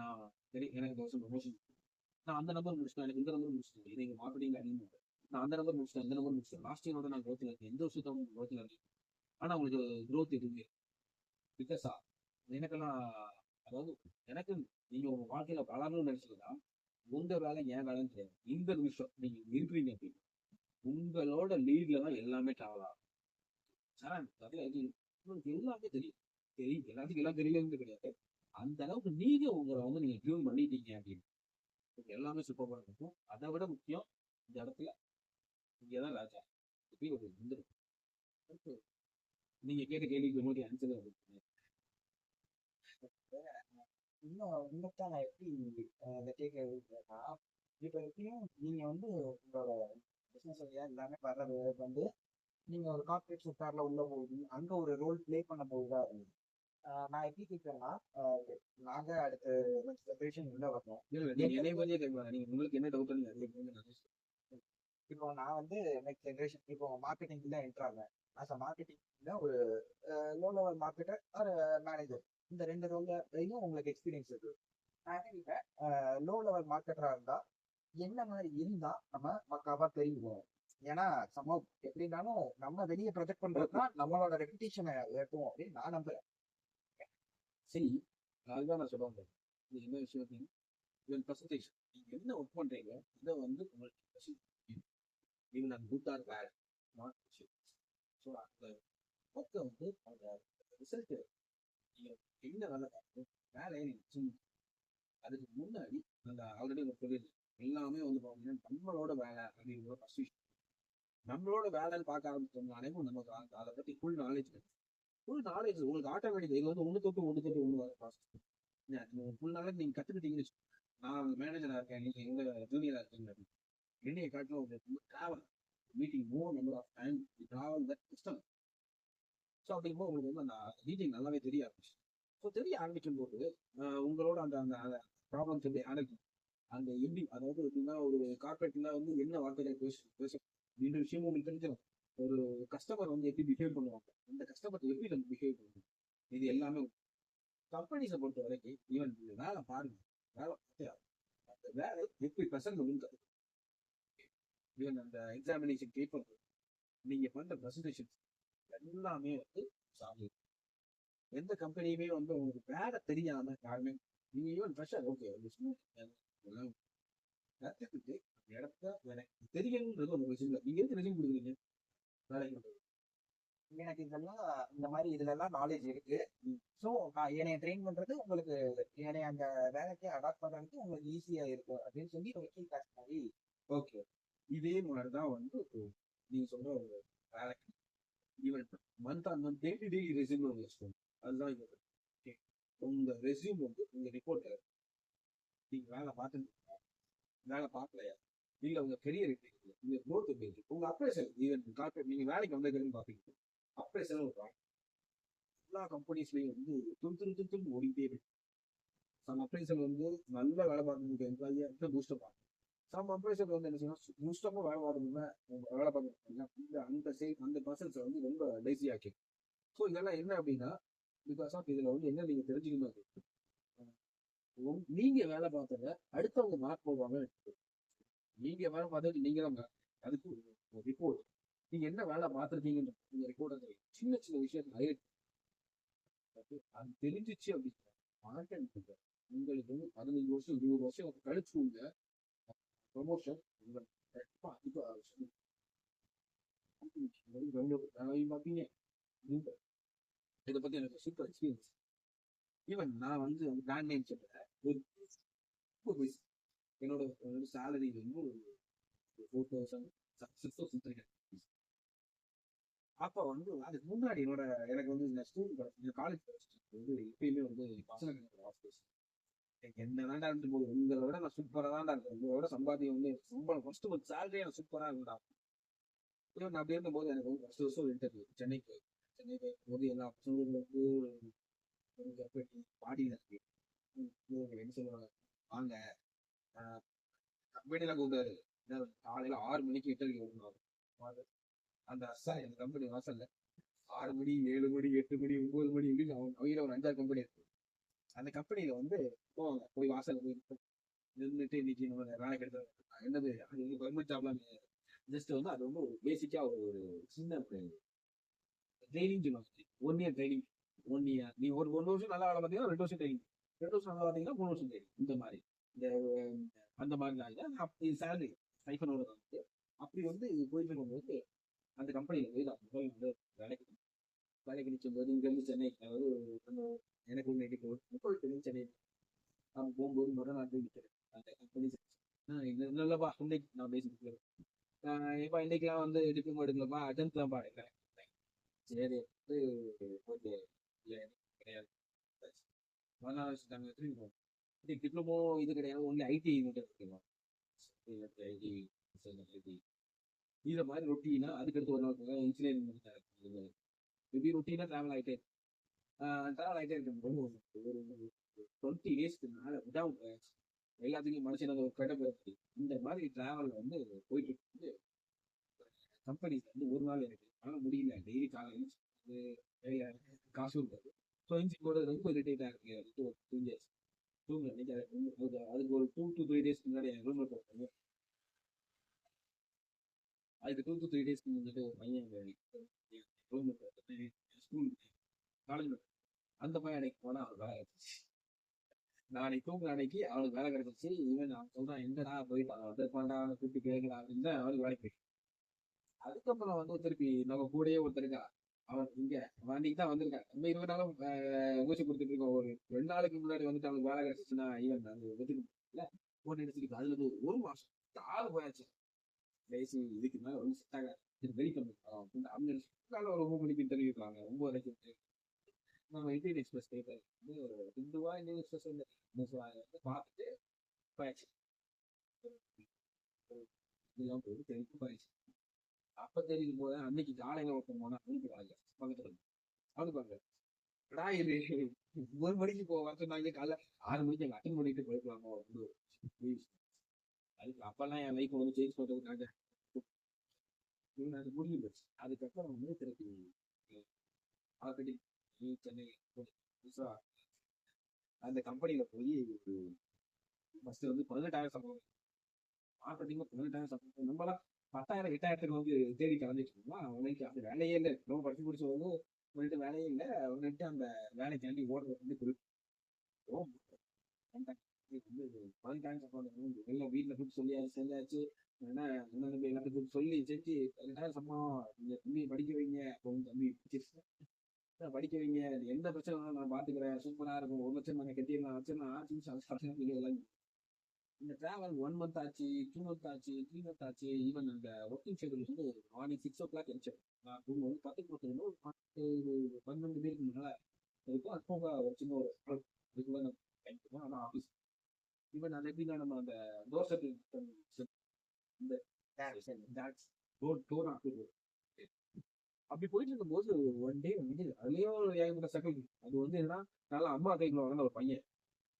நான் எனக்கு இந்த வருஷம் ப்ரொமோஷன் நான் அந்த நம்பர் முடிச்சிட்டேன், எனக்கு இந்த நம்பர் முடிச்சிட்டேன், இது எங்க மார்க்கெட்டிங் அதிகமாக நான் அந்த நம்பர் முடிச்சிட்டேன் இந்த நம்பர் முடிச்சிட்டேன், லாஸ்ட் இயரோட நான் க்ரோத்தில் இருக்கேன், எந்த வருஷத்தோட க்ரோத்தில் இருக்கேன், ஆனா உங்களுக்கு க்ரோத் எதுவுமே பிகாஸா எனக்கெல்லாம் அதாவது எனக்கு நீங்க உங்க வாழ்க்கையில வளரணும்னு நினைச்சீங்கன்னா உங்க வேலை என் வேலைன்னு தெரியாது. இந்த நிமிஷம் நீங்க இருக்கிறீங்க அப்படின்னு உங்களோட லீட்ல தான் எல்லாமே டிராவல் ஆகும். சார் உங்களுக்கு எல்லாமே தெரியும் எல்லாத்துக்கும் எல்லாம் தெரியலன்னு கிடையாது. அந்த அளவுக்கு நீங்க உங்களை வந்து நீங்க டியூன் பண்ணிட்டீங்க அப்படின்னு எல்லாமே சூப்பராக இருக்கும். அதை விட முக்கியம் இந்த இடத்துல இங்கதான் ராஜா இப்படி ஒரு வந்துடும். நீங்க கேட்ட கேள்விக்கு மாதிரி ஆன்சர் இன்னும் நான் எப்படி இந்த டேக் எடுக்கிறேன்னா, இப்போ எப்படியும் நீங்க வந்து உங்களோட பிசினஸ் எல்லாமே வர்றது வந்து நீங்க ஒரு கார்பரேட் செக்டார்ல உள்ள போகுது அங்க ஒரு ரோல் பிளே பண்ண போகுதா இருந்தது. நான் எப்படி கேட்கறேன்னா, நாங்க அடுத்த செப்பரேஷன் உள்ள வரணும். நீங்க உங்களுக்கு என்ன டவுட்? இப்போ நான் வந்து நெக்ஸ்ட் ஜென்ரேஷன் இப்போ மார்க்கெட்டிங்ல என்டர் ஆகிறேன். ஆஸ் அ மார்க்கெட்டிங்ல ஒரு லோ லெவல் மார்க்கெட்டர் ஒரு மேனேஜர், இந்த 2 ரோல்லையும் உங்களுக்கு எக்ஸ்பீரியன்ஸ் இருக்கு. நான் நினைக்கிறேன் லோ லெவல் மார்க்கெட்டரா இருந்தா என்ன மாதிரி இருந்தா நம்ம மக்காவா தெரியும். ஏன்னா சம எப்படி இருந்தாலும் நம்ம வெளியே ப்ரொஜெக்ட் பண்றதுனா நம்மளோட ரெப்புடேஷனை ஏற்றும் அப்படின்னு நான் நம்புறேன். சரி, அதுதான் நான் சொல்ல வந்தேன். இது என்ன விஷயம்? இவன் பர்சன்டேஜ் நீங்க என்ன ஒர்க் பண்றீங்க இதை வந்து உங்களுக்கு ஈவன் அந்த குட் ஆர் பேட் நாட் விஷயம். ஸோ அந்த ஒர்க்கை வந்து அந்த ரிசல்ட் நீங்க என்ன வேலை பார்க்கணும் வேலையை நீங்க அதுக்கு முன்னாடி அந்த ஆல்ரெடி ஒரு தொழில் எல்லாமே வந்து பார்த்தீங்கன்னா நம்மளோட வேலை அப்படிங்கிற ஃபர்ஸ்ட் விஷயம். நம்மளோட வேலைன்னு பார்க்க ஆரம்பிச்சோம்னாலே நமக்கு அதை பத்தி ஃபுல் நாலேஜ் உங்களுக்கு ஆட்டோமேட்டிக் இது வந்து ஒன்று தொட்டு ஒன்று வர ப்ராசஸ். ஃபுல் நாலேஜ் நீங்க கத்துக்கிட்டீங்கன்னு நான் மேனேஜரா இருக்கேன், நீங்க எங்க ஜூனியரா இருக்கீங்க என்னைய காட்டிலும் உங்களுக்கு travel meeting more number of time travel that system. So அப்படிங்கும்போது உங்களுக்கு வந்து அந்த மீட்டிங் நல்லாவே தெரிய ஆரம்பிச்சு. ஸோ தெரிய ஆரம்பிக்கும் போது உங்களோட அந்த அந்த ப்ராப்ளம்ஸ் எப்படி ஹேண்டில் அந்த எப்படி அதாவது எப்படின்னா ஒரு கார்பரேட்ல வந்து என்ன வார்த்தைகள் பேச இந்த விஷயமும் உங்களுக்கு தெரிஞ்சிடும். ஒரு கஸ்டமர் வந்து எப்படி பிஹேவ் பண்ணுவாங்க, அந்த கஸ்டமர் எப்படி நம்ம பிஹேவ் பண்ணுவோம், இது எல்லாமே கம்பெனிஸை பொறுத்த வரைக்கும் ஈவன் வேலை பாருங்க, வேலை பார்த்தே அந்த வேலை எப்படி ப்ரெசென்ட் பண்ணுங்க. ஈவன் அந்த எக்ஸாமினேஷன் பேப்பர் நீங்க பண்ற ப்ரெசன்டேஷன் எல்லாமே வந்து சாமி எந்த கம்பெனியுமே வந்து உங்களுக்கு வேலை தெரியாம யாருமே நீங்க ஈவன் ஃப்ரெஷர் ஓகே கற்றுக்கிட்டு அந்த இடத்த எனக்கு தெரியணுன்றது ஒரு விஷயம் இல்லை. நீங்க எதுக்கு ரெசியூம் கொடுக்குறீங்க வேலைக்கு? எனக்கு இதெல்லாம் இந்த மாதிரி இதுல எல்லாம் நாலேஜ் இருக்கு. ஸோ நான் என்னைய ட்ரெயின் பண்றது உங்களுக்கு என்னைய அந்த வேலைக்கு அடாப்ட் பண்றதுக்கு உங்களுக்கு ஈஸியா இருக்கும் அப்படின்னு சொல்லி ஒரு கீ காசு மாதிரி. ஓகே, இதே மாதிரிதான் வந்து நீங்க சொல்ற ஒரு வேலைக்கு even month on month day resume வச்சுக்கோங்க. அதுதான் இது. உங்க ரெசியூம் வந்து உங்க ரிப்போர்ட் நீங்க வேலை பார்த்து வேலை பார்க்கலையா இல்ல உங்க கெரியர் எப்படி இருக்கு, உங்க க்ரோத் எப்படி இருக்கு, உங்க அப்ரேசல் ஈவன் கார்பரேட் நீங்க வேலைக்கு வந்ததுன்னு பாப்பீங்க அப்ரேசல் எல்லா கம்பெனிஸ்லயும் வந்து துரு ஓடிட்டே இருக்கு. சம் அப்ரைசல் வந்து நல்ல வேலை பார்க்கக்கூடிய எம்ப்ளாயியை பூஸ்டப் ஆகும். சம் அப்ரைசல் வந்து என்ன செய்யணும், பூஸ்டப்பாக வேலை பார்க்கணும்னா வேலை பார்க்கணும் அந்த பர்சன்ஸை வந்து ரொம்ப லேசி ஆக்கி. ஸோ இதெல்லாம் என்ன அப்படின்னா, பிகாஸ் ஆஃப் இதில் வந்து என்ன நீங்கள் தெரிஞ்சுக்கணும் அப்படின்னா, நீங்க வேலை பார்த்தத அடுத்தவங்க மார்க் போடுவாங்க. நீங்க வேலை பார்த்தது நீங்க தான் அதுக்கு ஒரு ரிப்போர்ட், நீங்க என்ன வேலை பார்த்துருக்கீங்கன்ற இந்த ரிப்போர்ட் சின்ன சின்ன விஷயத்தை ஹைலைட் அது தெரிஞ்சிச்சு அப்படின்னா மார்க்கெட் உங்களுக்கு வந்து 15 வருஷம் 20 வருஷம் கழிச்சு உள்ள ப்ரொமோஷன் பார்த்தீங்க. இதை பத்தி எனக்கு சூப்பர் எக்ஸ்பீரியன்ஸ். ஈவன் நான் வந்து பிராண்ட் நேம் சொல்றேன், என்னோட சேலரி வந்து 4,000 6,000. அப்போ வந்து அதுக்கு முன்னாடி எனக்கு வந்து இந்த ஸ்கூல் காலேஜ் வந்து எப்பயுமே வந்து பசங்க என்ன வேண்டாம் இருந்து போது உங்களை விட நான் சூப்பராக தான்டா இருக்கேன், உங்களை விட சம்பாதியம் வந்து சம்பளம் ஃபர்ஸ்ட் ஒரு சேலரியே நான் சூப்பராக இருந்தா. நான் அப்படி இருக்கும்போது எனக்கு வந்து ஃபர்ஸ்ட் வருஷம் இன்டர்வியூ சென்னை போது எல்லா பசங்களுக்கு பாடியில் இருக்கு என்ன சொல்லுவாங்க, வாங்க கம்பெனிலாம் கூப்பிட்டாரு. காலையில 6 மணிக்கு இன்டர்வியூ வரணும். அந்த சார் எங்க கம்பெனி வாசல்ல 6 மணி 7 மணி 8 மணி 9 மணி இப்படின்னு அவங்க ஒரு 5-6 கம்பெனி இருக்கு. அந்த கம்பெனியில வந்து போவாங்க, போய் வாசல்ல போய் நின்றுட்டு இன்னைக்கு நம்ம வேலைக்கு எடுத்து என்னது அது வந்து கவர்மெண்ட் ஜாப்லாம் ஜஸ்ட் வந்து அது வந்து ஒரு பேசிக்கா ஒரு சின்ன ட்ரைனிங் சொல்லுவாங்க. 1 இயர் ட்ரைனிங். 1 இயர் நீ ஒரு 1 வருஷம் நல்லா வேலை பார்த்தீங்கன்னா 2 வருஷம் ட்ரைனிங், 2 வருஷம் நல்லா பார்த்தீங்கன்னா 3 வருஷம் ட்ரைனிங். இந்த மாதிரி அந்த மாதிரி அப்படி சேலரி ஸ்டைஃபன் வந்து அப்படி வந்து போயிட்டு இருக்கும்போது அந்த கம்பெனியில் போய் நான் முதல் வந்து வேலைக்கு நிற்கும் போது இங்கேருந்து சென்னை, அதாவது எனக்கு ஒன்று போயிட்டு சென்னை நான் போகும்போது முதல் நாள் போய் நிற்கிறேன் அந்த கம்பெனி. இல்லைப்பா இன்னைக்கு நான் பேசிட்டு இப்போ இன்னைக்கெல்லாம் வந்து டிப்ளமோ எடுக்கலப்பா அட்டன்ஸ்லாம்ப்பா எடுக்கிறேன். சரி வந்து போயிட்டு கிடையாது 14 வருஷம் திரும்பி டிப்ளமோ இது கிடையாது, ஒன்லி ஐடி மட்டும் எடுத்துக்கலாம். ஐடி இந்த மாதிரி ரொட்டீனா அதுக்கடுத்து ஒரு நாள் இன்ஜினியரிங் எப்படி ரொட்டீனா ட்ராவல் ஆகிட்டே இருக்கும்போது ஒரு 20 டேஸ்க்கு மேலே விடாமல் எல்லாத்துக்கும் மனுஷன் ஒரு கடை இந்த மாதிரி ட்ராவல் வந்து போயிட்டு இருக்கும்போது கம்பெனிஸ் வந்து ஒரு நாள் எனக்கு ஆனால் முடியல, டெய்லி காலையில் காசு இருக்காது. ஸோ இன்ஜின் போடுறது ரொம்ப இரிட்டேட்டாக இருக்கு. 2 days தூங்க அதுக்கு ஒரு 2 to 3 days முன்னாடி என் ரூம்ல போட்டாங்க. அதுக்கு 2 to 3 days முன்னாடி ஒரு பையன் ரூம்ல ஸ்கூல் காலேஜ் அந்த பையன் அன்னைக்கு போனா அவனுக்கு வேலை கிடைச்சிச்சு. நான் அன்னைக்கு தூங்குற அன்னைக்கு அவனுக்கு வேலை கிடைச்சிச்சு. ஈவன் அவன் சொல்றான் எங்கடா போயிட்டு அவன் கூப்பிட்டு கேட்கலாம் அப்படின்னு தான் அவனுக்கு வேலைக்கு போயிட்டு. அதுக்கப்புறம் வந்து திருப்பி நம்ம கூடயே ஒருத்தருக்கா அவன் இங்க அன்னைக்கு தான் வந்திருக்கான். நம்ம 20 நாளும் ஊசி கொடுத்துட்டு இருக்கோம். ஒரு 2 நாளுக்கு முன்னாடி வந்துட்டு அவனுக்கு வேலை கிடைச்சிச்சுன்னா ஈவன் அது வெட்டுக்கு போட்டு எடுத்துக்கிட்டு அதுல இருந்து 1 மாசம் ஆள் போயாச்சு. பேசி இதுக்கு மேல வந்து செட் ஆகாது, இது வெரி கம்மி அவங்க ஒரு 9 மணிக்கு இன்டர்வியூ இருக்காங்க, 9 வரைக்கும் நம்ம இந்தியன் எக்ஸ்பிரஸ் பேப்பர் ஒரு ஹிந்துவா இந்தியன் எக்ஸ்பிரஸ் வந்து பார்த்துட்டு போயாச்சு. இதெல்லாம் போய் தெரிவித்து போயாச்சு. அப்ப தெரியும் போது அன்னைக்கு காலையில ஒருத்தன் போனா அன்னைக்கு வாங்க பக்கத்துல அவனுக்கு வாங்க இது 1 மணிக்கு போக சொன்னாங்க. காலைல 6 மணிக்கு அங்க அட்டன் பண்ணிட்டு போயிருக்கலாமோ அப்படின்னு. அதுக்கு அப்பெல்லாம் என் லைஃப் வந்து சேஞ்ச் பண்றதுக்காக அது முடிஞ்சு போச்சு. அதுக்கப்புறம் வந்து திருப்பி ஆல்ரெடி சென்னை அந்த கம்பெனியில போய் ஃபர்ஸ்ட் வந்து 18,000 சம்பளம் மார்க்கெட்டிங் 18,000 சம்பளம். நம்மளாம் 10,000 8,000 வந்து தேடி கலந்துட்டு இருக்கோம். அவனுக்கு அந்த வேலையே இல்லை, ரொம்ப படிச்சு பிடிச்சி வந்து வந்துட்டு வேலையே இல்லை. அவன்ட்டு அந்த வேலைக்காண்டி ஓடுறது வந்து எல்லாம் வீட்டுல கூப்பிட்டு செஞ்சாச்சு. ஏன்னா எல்லாத்தையும் கூப்பிட்டு சொல்லி செஞ்சு 18,000 சம்பளம் நீங்க தம்பி படிக்க வைங்க. அப்போ தம்பி படிக்க வைங்க, எந்த பிரச்சனை நான் பாத்துக்கிறேன், சூப்பரா இருக்கும், 1 லட்சம் நாங்க கட்டிடலாம், ஆச்சு. இந்த டிராவல் 1 month ஆச்சு, 2 month ஆச்சு, 3 month ஆச்சு. ஈவன் அந்த ஒர்க்கிங் ஷெட்யூல் வந்து மார்னிங் 6 o'clock எழுச்சேன். நான் தூங்கும்போது 10 ஒரு 12 பேருக்கு முன்னால இருக்கும். அது போக ஒரு சின்ன ஒரு இதுக்குள்ள நம்ம ஆனால் ஆஃபீஸ் ஈவன் அது எப்படின்னா நம்ம அந்த டோர் செட் இந்த டோர் அப்படி போயிட்டு இருக்கும்போது 1 day வந்து அதுலயும் ஏகப்பட்ட சக்கல். அது வந்து என்னன்னா நல்லா அம்மா கைக்குள்ள வளர்ந்த ஒரு பையன்.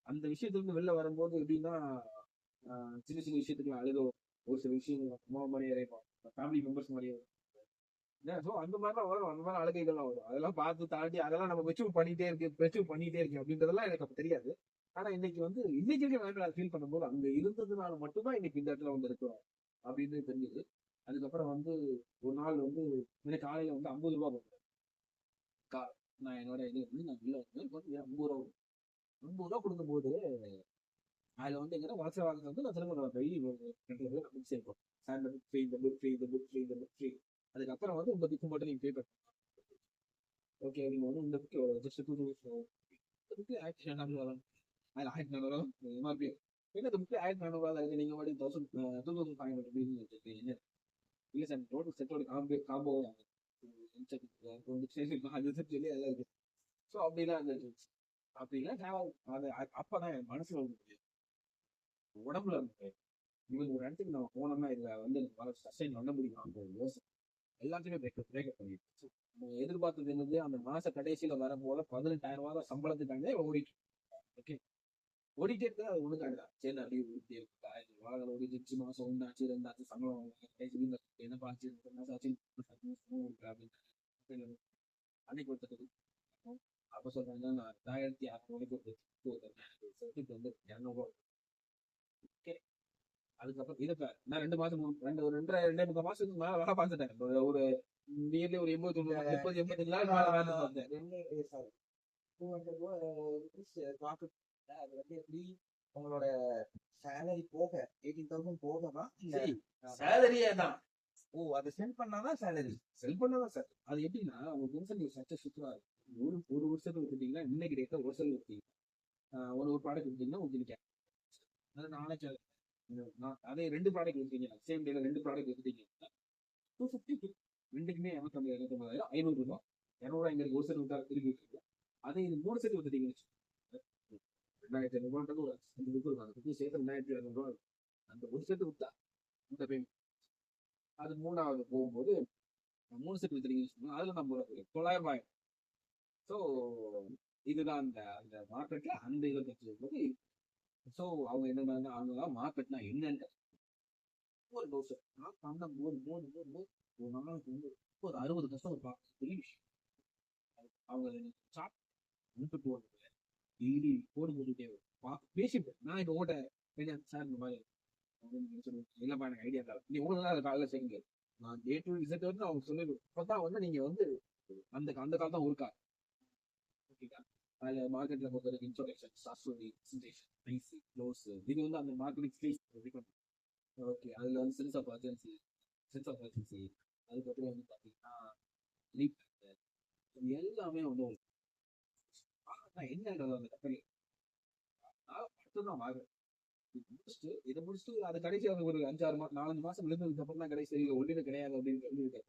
அந்த விஷயத்துல இருந்து வெளில வரும்போது எப்படின்னா சின்ன சின்ன விஷயத்துக்கு அழுதோம், ஒரு சில விஷயங்கள் அம்மா மாதிரியே இறைப்போம், ஃபேமிலி மெம்பர்ஸ் மாதிரியே. ஸோ அந்த மாதிரிலாம் வரும், அந்த மாதிரி அழுகைகள்லாம் வரும். அதெல்லாம் பார்த்து தாண்டி அதெல்லாம் நம்ம மெச்சூர் பண்ணிட்டே இருக்கு அப்படின்றதெல்லாம் எனக்கு அப்ப தெரியாது. ஆனா இன்னைக்கு வந்து இன்னைக்கு இருக்க நேரத்தில் அதை ஃபீல் பண்ணும்போது அங்க இருந்ததுனால மட்டும்தான் இன்னைக்கு இந்த இடத்துல வந்து இருக்கிறோம் அப்படின்னு தெரிஞ்சது. அதுக்கப்புறம் வந்து ஒரு நாள் வந்து எனக்கு காலையில வந்து 50 ரூபா கொடுத்தேன். நான் என்னோட இது வந்து நான் உள்ள வந்து 50 ரூபா 50 ரூபா கொடுக்கும்போது அதுல வந்து எங்கன்னா வளர்ச்சி வாங்க வந்து நான் திரும்ப போய் புக் சேர்ப்போம். சார் புக் ஃப்ரீ, இந்த புக் ஃப்ரீ, இந்த புக் ஃப்ரீ, இந்த புக் ஃப்ரீ. அதுக்கப்புறம் வந்து உங்க புக்கு மட்டும் நீங்க பே பண்ண. ஓகே, நீங்க வந்து இந்த புக்கு ஜஸ்ட் 2000 புக்கு 1400 அதில் 1400 எம்ஆர்பி. என்ன இந்த புக்கு 1400 இருக்கு, நீங்க வாடி 2500 அப்படின்னு வச்சிருக்கீங்க. இல்ல சார், டோட்டல் செட்டோட காம்போ அது சொல்லி எல்லாம் இருக்கு. ஸோ அப்படிலாம் இருந்துச்சு. அப்படிலாம் அது அப்பதான் என் மனசுல வந்து உடம்புல இருந்து இவங்க ஒரு இடத்துக்கு நம்ம போனோம்னா இதுல வந்து சஸ்டைன் பண்ண முடியும் அந்த யோசனை எல்லாத்தையுமே பிரேக்கப் பண்ணிடுச்சு. நம்ம எதிர்பார்த்தது என்னது, அந்த மாச கடைசியில வரும்போது 18,000 ரூபாய் சம்பளத்துக்காக ஓடிட்டு ஓகே ஓடிட்டே இருக்கு. அது ஒண்ணுக்காக சரி அப்படியே ஓடிட்டே இருக்கா, வாழை ஓடிச்சு. மாசம் 1 ஆச்சு 2 ஆச்சு சம்பளம் என்ன பாச்சு 2 மாசம் ஆச்சு அப்படின்னு அன்னைக்கு ஒருத்தர் அப்ப சொல்றாங்க, நான் 1600 வந்து 200 ஓகே. அதுக்கப்புறம் இதுக்கு நான் 2 மாசம் 2.5 மாசத்துக்கு மேல வேலை பார்த்துட்டேன். ஒரு நியர்லி ஒரு 80 90 30 85 நாள் மேல வேலை பார்த்தேன். Sorry 200 profit. அது வந்து எப்படி உங்களோட சேலரி போக 18,000 போகதான் இல்ல சேலரியே தான் அதை சென்ட் பண்ணாதான் சேலரி? செல் பண்ணதான் சார். அது எப்படின்னா உங்களுக்கு வந்து நீங்க சச்ச சுத்தரா ஒரு வருஷத்துக்கு விட்டுட்டீங்கன்னா இன்னைக்கு டேட்ல ஒரு வருஷம் விட்டீங்க, ஒரு ப்ராடக்ட் விட்டீங்கன்னா உங்களுக்கு அது நாளைக்கு அதே 2 ப்ராடக்ட் விட்டீங்க, சேம் டேல 2 ப்ராடக்ட் விட்டீங்கன்னா 250 ரெண்டுக்குமே 250 500 ரூபாய் 200 எங்களுக்கு ஒரு செட் விட்டா திருப்பி இருக்கு. அதே இது 3 செட் விட்டுட்டீங்கன்னு 2,500 ஒரு 5 புக் இருக்கும், அந்த புக்கு சேர்த்து 2,200 அந்த ஒரு செட் விட்டா இந்த பேமெண்ட். அது 3வது போகும்போது 3 செட் வித்துட்டீங்கன்னு அதுல நம்ம 9,000 ரூபாய். ஸோ இதுதான் அந்த அந்த மார்க்கெட்ல அந்த இதை போது. ஸோ அவங்க என்ன அவங்க மார்க்கெட்னா என்னன்னு ஒரு டோஸ் நான் பண்ண போது ஒரு நாளைக்கு வந்து ஒரு 60 கஸ்டமர் பார்க்க பெரிய விஷயம். அவங்க சாப்பிட்டு டெய்லி போடு போட்டுட்டே பேசிட்டு நான் இப்போ ஓட்ட சார் இந்த மாதிரி இல்லப்பா எனக்கு ஐடியா தான் நீ உங்களுக்கு அதை காலையில் செய்யுங்க, நான் டே டு விசிட் வந்து அவங்க சொல்லிடுவேன். அப்பதான் வந்து நீங்க வந்து அந்த அந்த காலம் தான் ஒரு கால் ஓகேங்களா. அதில் மார்க்கெட்ல பொறுத்த இன்ஸ்டாலேஷன் சாஃப்ட்வேர் பிரசன்டேஷன் ஐசி க்ளோஸ் இது வந்து அந்த மார்க்கெட்டிங் ஸ்பேஸ் ஓகே. அதுல வந்து சென்ஸ் ஆஃப் அர்ஜென்சி அதுக்கப்புறம் வந்து பார்த்தீங்கன்னா லீப் இது எல்லாமே வந்து என்னன்றது அந்த கம்பெனி மட்டும்தான் வாங்குறேன். இதை முடிச்சுட்டு அது கடைசி ஒரு 4-5 மாசம் விழுந்ததுக்கு அப்புறம் தான் கடைசி ஒன்றுமே கிடையாது அப்படின்னு சொல்லியிருக்காரு.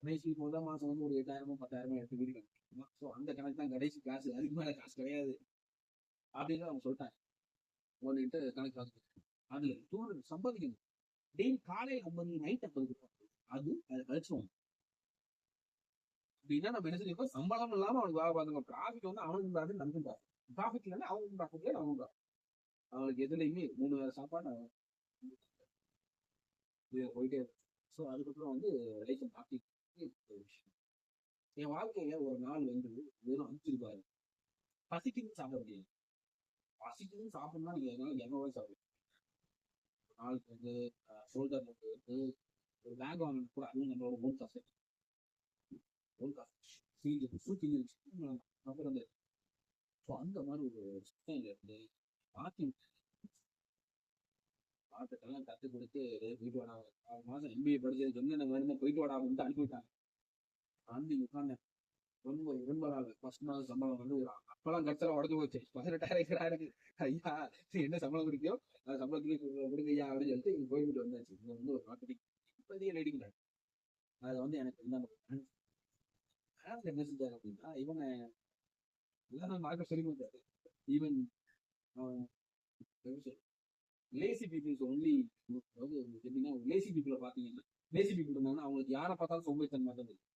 கடைசி முதல் மாசம் வந்து ஒரு 8,000 10,000 எடுத்து வீடு. ஸோ அந்த கணக்கு தான் கடைசி காசு, அதுக்கு மேல காசு கிடையாது அப்படின்னு அவங்க சொல்லிட்டாங்க. ஒன்றுட்டு கணக்கு அதுல சம்பாதிக்கணும். டெய்லி காலையில் 50 நைட் 50 அது அதை கழிச்சுவோம் அப்படின்னா நம்ம என்ன சொல்லியிருக்கோம், சம்பளம் இல்லாம அவனுக்கு வேலை பார்த்துக்கோ. ப்ராஃபிட் வந்து அவனுக்கு ப்ராஃபிட் நமக்கும் ப்ராஃபிட், ப்ராஃபிட் இல்லைன்னா அவனுக்கு ப்ராஃபிட் இல்லை நமக்கும் ப்ராஃபிட். அவனுக்கு எதுலையுமே 3 வேலை சாப்பாடு போயிட்டே இருக்கும். ஸோ அதுக்கப்புறம் வந்து லைஃப் மாற்றி விஷயம். என் வாழ்க்கையில ஒரு நாள் வந்து வெறும் 5 ரூபாய் பசிக்குன்னு சாப்பிட முடியாது. பசிக்குன்னு சாப்பிடணும்னா நீங்க 200 சாப்பிடுங்க. நாளுக்கு வந்து ஷோல்டர் வந்து ஒரு பேக் வாங்கணும் கூட அதுவும் நம்மளோட ஓன் காசு அப்புறம் வந்து ஸோ அந்த மாதிரி ஒரு சுத்தம் இருந்து மார்க்கெட்டெல்லாம் கற்றுக் கொடுத்து போயிட்டு வாடா 6 மாதம் எம்பிஏ படிச்சதுக்கு என்னென்ன வேணுமோ போயிட்டு வாடா வந்து அனுப்பிவிட்டாங்க. வந்து உட்காந்தேன் ரொம்ப விரும்புறாங்க. ஃபர்ஸ்ட் நாள் சம்பளம் வந்து அப்பெல்லாம் கட்சலாம் உடஞ்சு போச்சு. 18,000 ஐயா என்ன சம்பளம் கொடுக்கியோ அது சம்பளத்துக்கு கொடுங்கய்யா அப்படின்னு சொல்லிட்டு இங்க போய்கிட்டு வந்தாச்சு. இங்க வந்து ஒரு மார்க்கெட்டிங் இப்போதைய ரைடிங் அதை வந்து எனக்கு என்ன செஞ்சாங்க அப்படின்னா இவங்க எல்லாரும் மார்க்கெட் சொல்லி கொடுத்தாரு. Even lazy peoples only. அதாவது எப்படின்னா லேசி பீப்புளை பார்த்தீங்கன்னா லேசி பீப்புள் இருந்தாங்கன்னா அவங்களுக்கு யாரை பார்த்தாலும் சோம்பேறித்தன்மை தான் தெரியும்.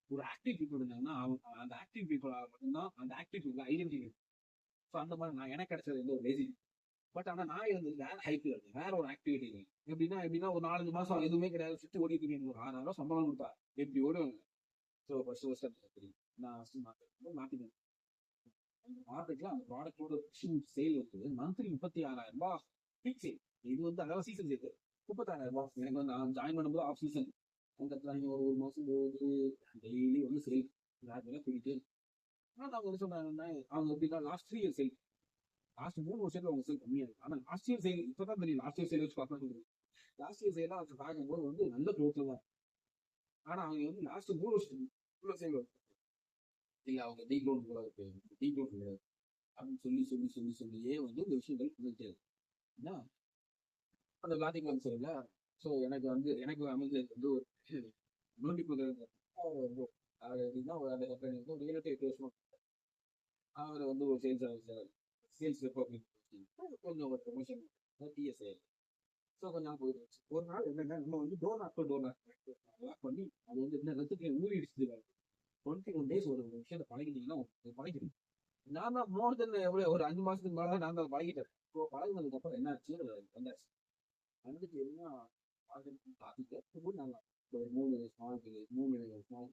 ஒரு ஆக்டிவ் பீப்புள் இருந்தாங்கன்னா அவங்க அந்த ஆக்டிவ் பீப்புளாக மட்டும்தான் அந்த ஆக்டிவ் பீப்புள் ஐடென்டிஃபை ஸோ அந்த மாதிரி நான் எனக்கு கிடைச்சது வந்து ஒரு லேசி. பட் ஆனா நான் இருந்தது வேற ஹைப்ல இருக்கு, வேற ஒரு ஆக்டிவிட்டி. எப்படின்னா ஒரு 4-5 மாசம் எதுவுமே கிடையாது, சுற்றி ஓடிட்டு இருக்கீங்க. ஒரு 6,000 சம்பளம் கொடுத்தா எப்படி ஓடுவாங்க? ஸோ ஃபர்ஸ்ட் நான் மாத்திட்டேன். மார்க்கெட்ல அந்த ப்ராடக்டோட சேல் வந்து மந்த்லி 36,000 பீக் சேல். இது வந்து அதாவது சீசன் சேல் 36,000. எனக்கு வந்து நான் ஜாயின் பண்ணும்போது ஆஃப் சீசன் அந்த ஒரு மாசம் போகுது, டெய்லி வந்து சேல் வேலை போயிட்டே இருக்கு. ஆனா அவங்க வந்து சொன்னாங்கன்னா அவங்க எப்படின்னா லாஸ்ட் 3 இயர் சேல், லாஸ்ட் 3 வருஷத்துல அவங்க சேல் கம்மியா இருக்கு. ஆனா லாஸ்ட் இயர் சேல் இப்பதான் தெரியும். லாஸ்ட் இயர் சேல் வச்சு பார்க்கணும். லாஸ்ட் இயர் சேலாம் வச்சு பார்க்கும்போது வந்து நல்ல க்ரோத்ல தான். ஆனா அவங்க வந்து லாஸ்ட் 3 வருஷத்துக்கு சேல் வரும் இல்ல, அவங்க டீ க்ரோத் கூட இருக்கு, டீ க்ரோத் கிடையாது அப்படின்னு சொல்லியே வந்து இந்த விஷயங்கள் வந்துட்டே இருக்கு. ஏன்னா அந்த விளாட்டிங் வந்து சரியில்ல. ஸோ எனக்கு அமைஞ்சது வந்து ஒரு நோட்டிஃபை அவர் எப்படின்னா அந்த கம்பெனி வந்து ஒரு 7-8 வருஷமா அவர் வந்து ஒரு சேல்ஸ் ரெப் அப்படின்னு கொஞ்சம் ஒரு ப்ரொமோஷன் டிஎஸ்ஐ. ஸோ கொஞ்சம் நாள் போயிடுச்சு. ஒரு நாள் என்னன்னா நம்ம வந்து டோர் நாக் பண்ணி அது வந்து என்ன ரத்துக்கு ஊறிடுச்சு. 21 days ஒரு விஷயத்தை பழகிட்டீங்கன்னா பழகிடும். நான் தான் மோர் தென் எவ்வளோ ஒரு 5 மாசத்துக்கு மேலே நான் தான் பழகிட்டேன். ஸோ பழகினதுக்கு அப்புறம் என்ன ஆச்சு, வந்தாச்சு. வந்துட்டு என்ன பார்த்துட்டு நல்லா ஒரு 3 ஸ்மால்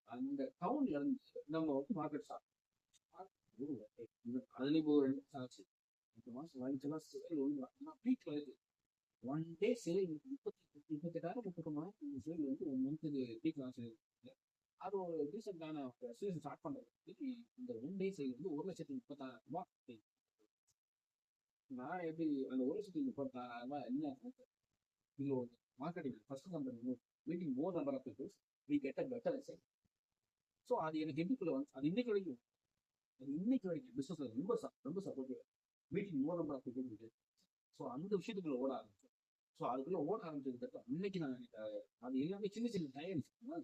அந்த டவுன்ல இருந்து நம்ம வந்து மார்க்கெட் ஸ்டார்ட் அதுலேயும் இப்போ 2 மாசம் ஆச்சு. 2 மாசம் வாங்கிச்செல்லாம் சேல் ஒன்று பீக்ல இருக்கு. 1 day சேல் 28,000 சேல் வந்து 1 மந்த்துக்கு பீக் லான்ச். அது ஒரு ரீசெண்டான சீசன் ஸ்டார்ட் பண்றது. இந்த 1 day சேல் வந்து 1,36,000. நான் எப்படி அந்த 1,36,000 என்ன இது ஒரு marketing first company meeting more number of peoples we get a better result. So அது எனக்கு எப்படிக்குள்ள வந்து அது இன்னைக்கு வரைக்கும் பிசினஸ்ல ரொம்ப supportive. Meeting more number of people. So அந்த விஷயத்துக்குள்ள ஓட ஆரம்பிச்சோம். ஸோ அதுக்குள்ள ஓட ஆரம்பிச்சதுக்கு இன்னைக்கு நான் அது எல்லாமே சின்ன சின்ன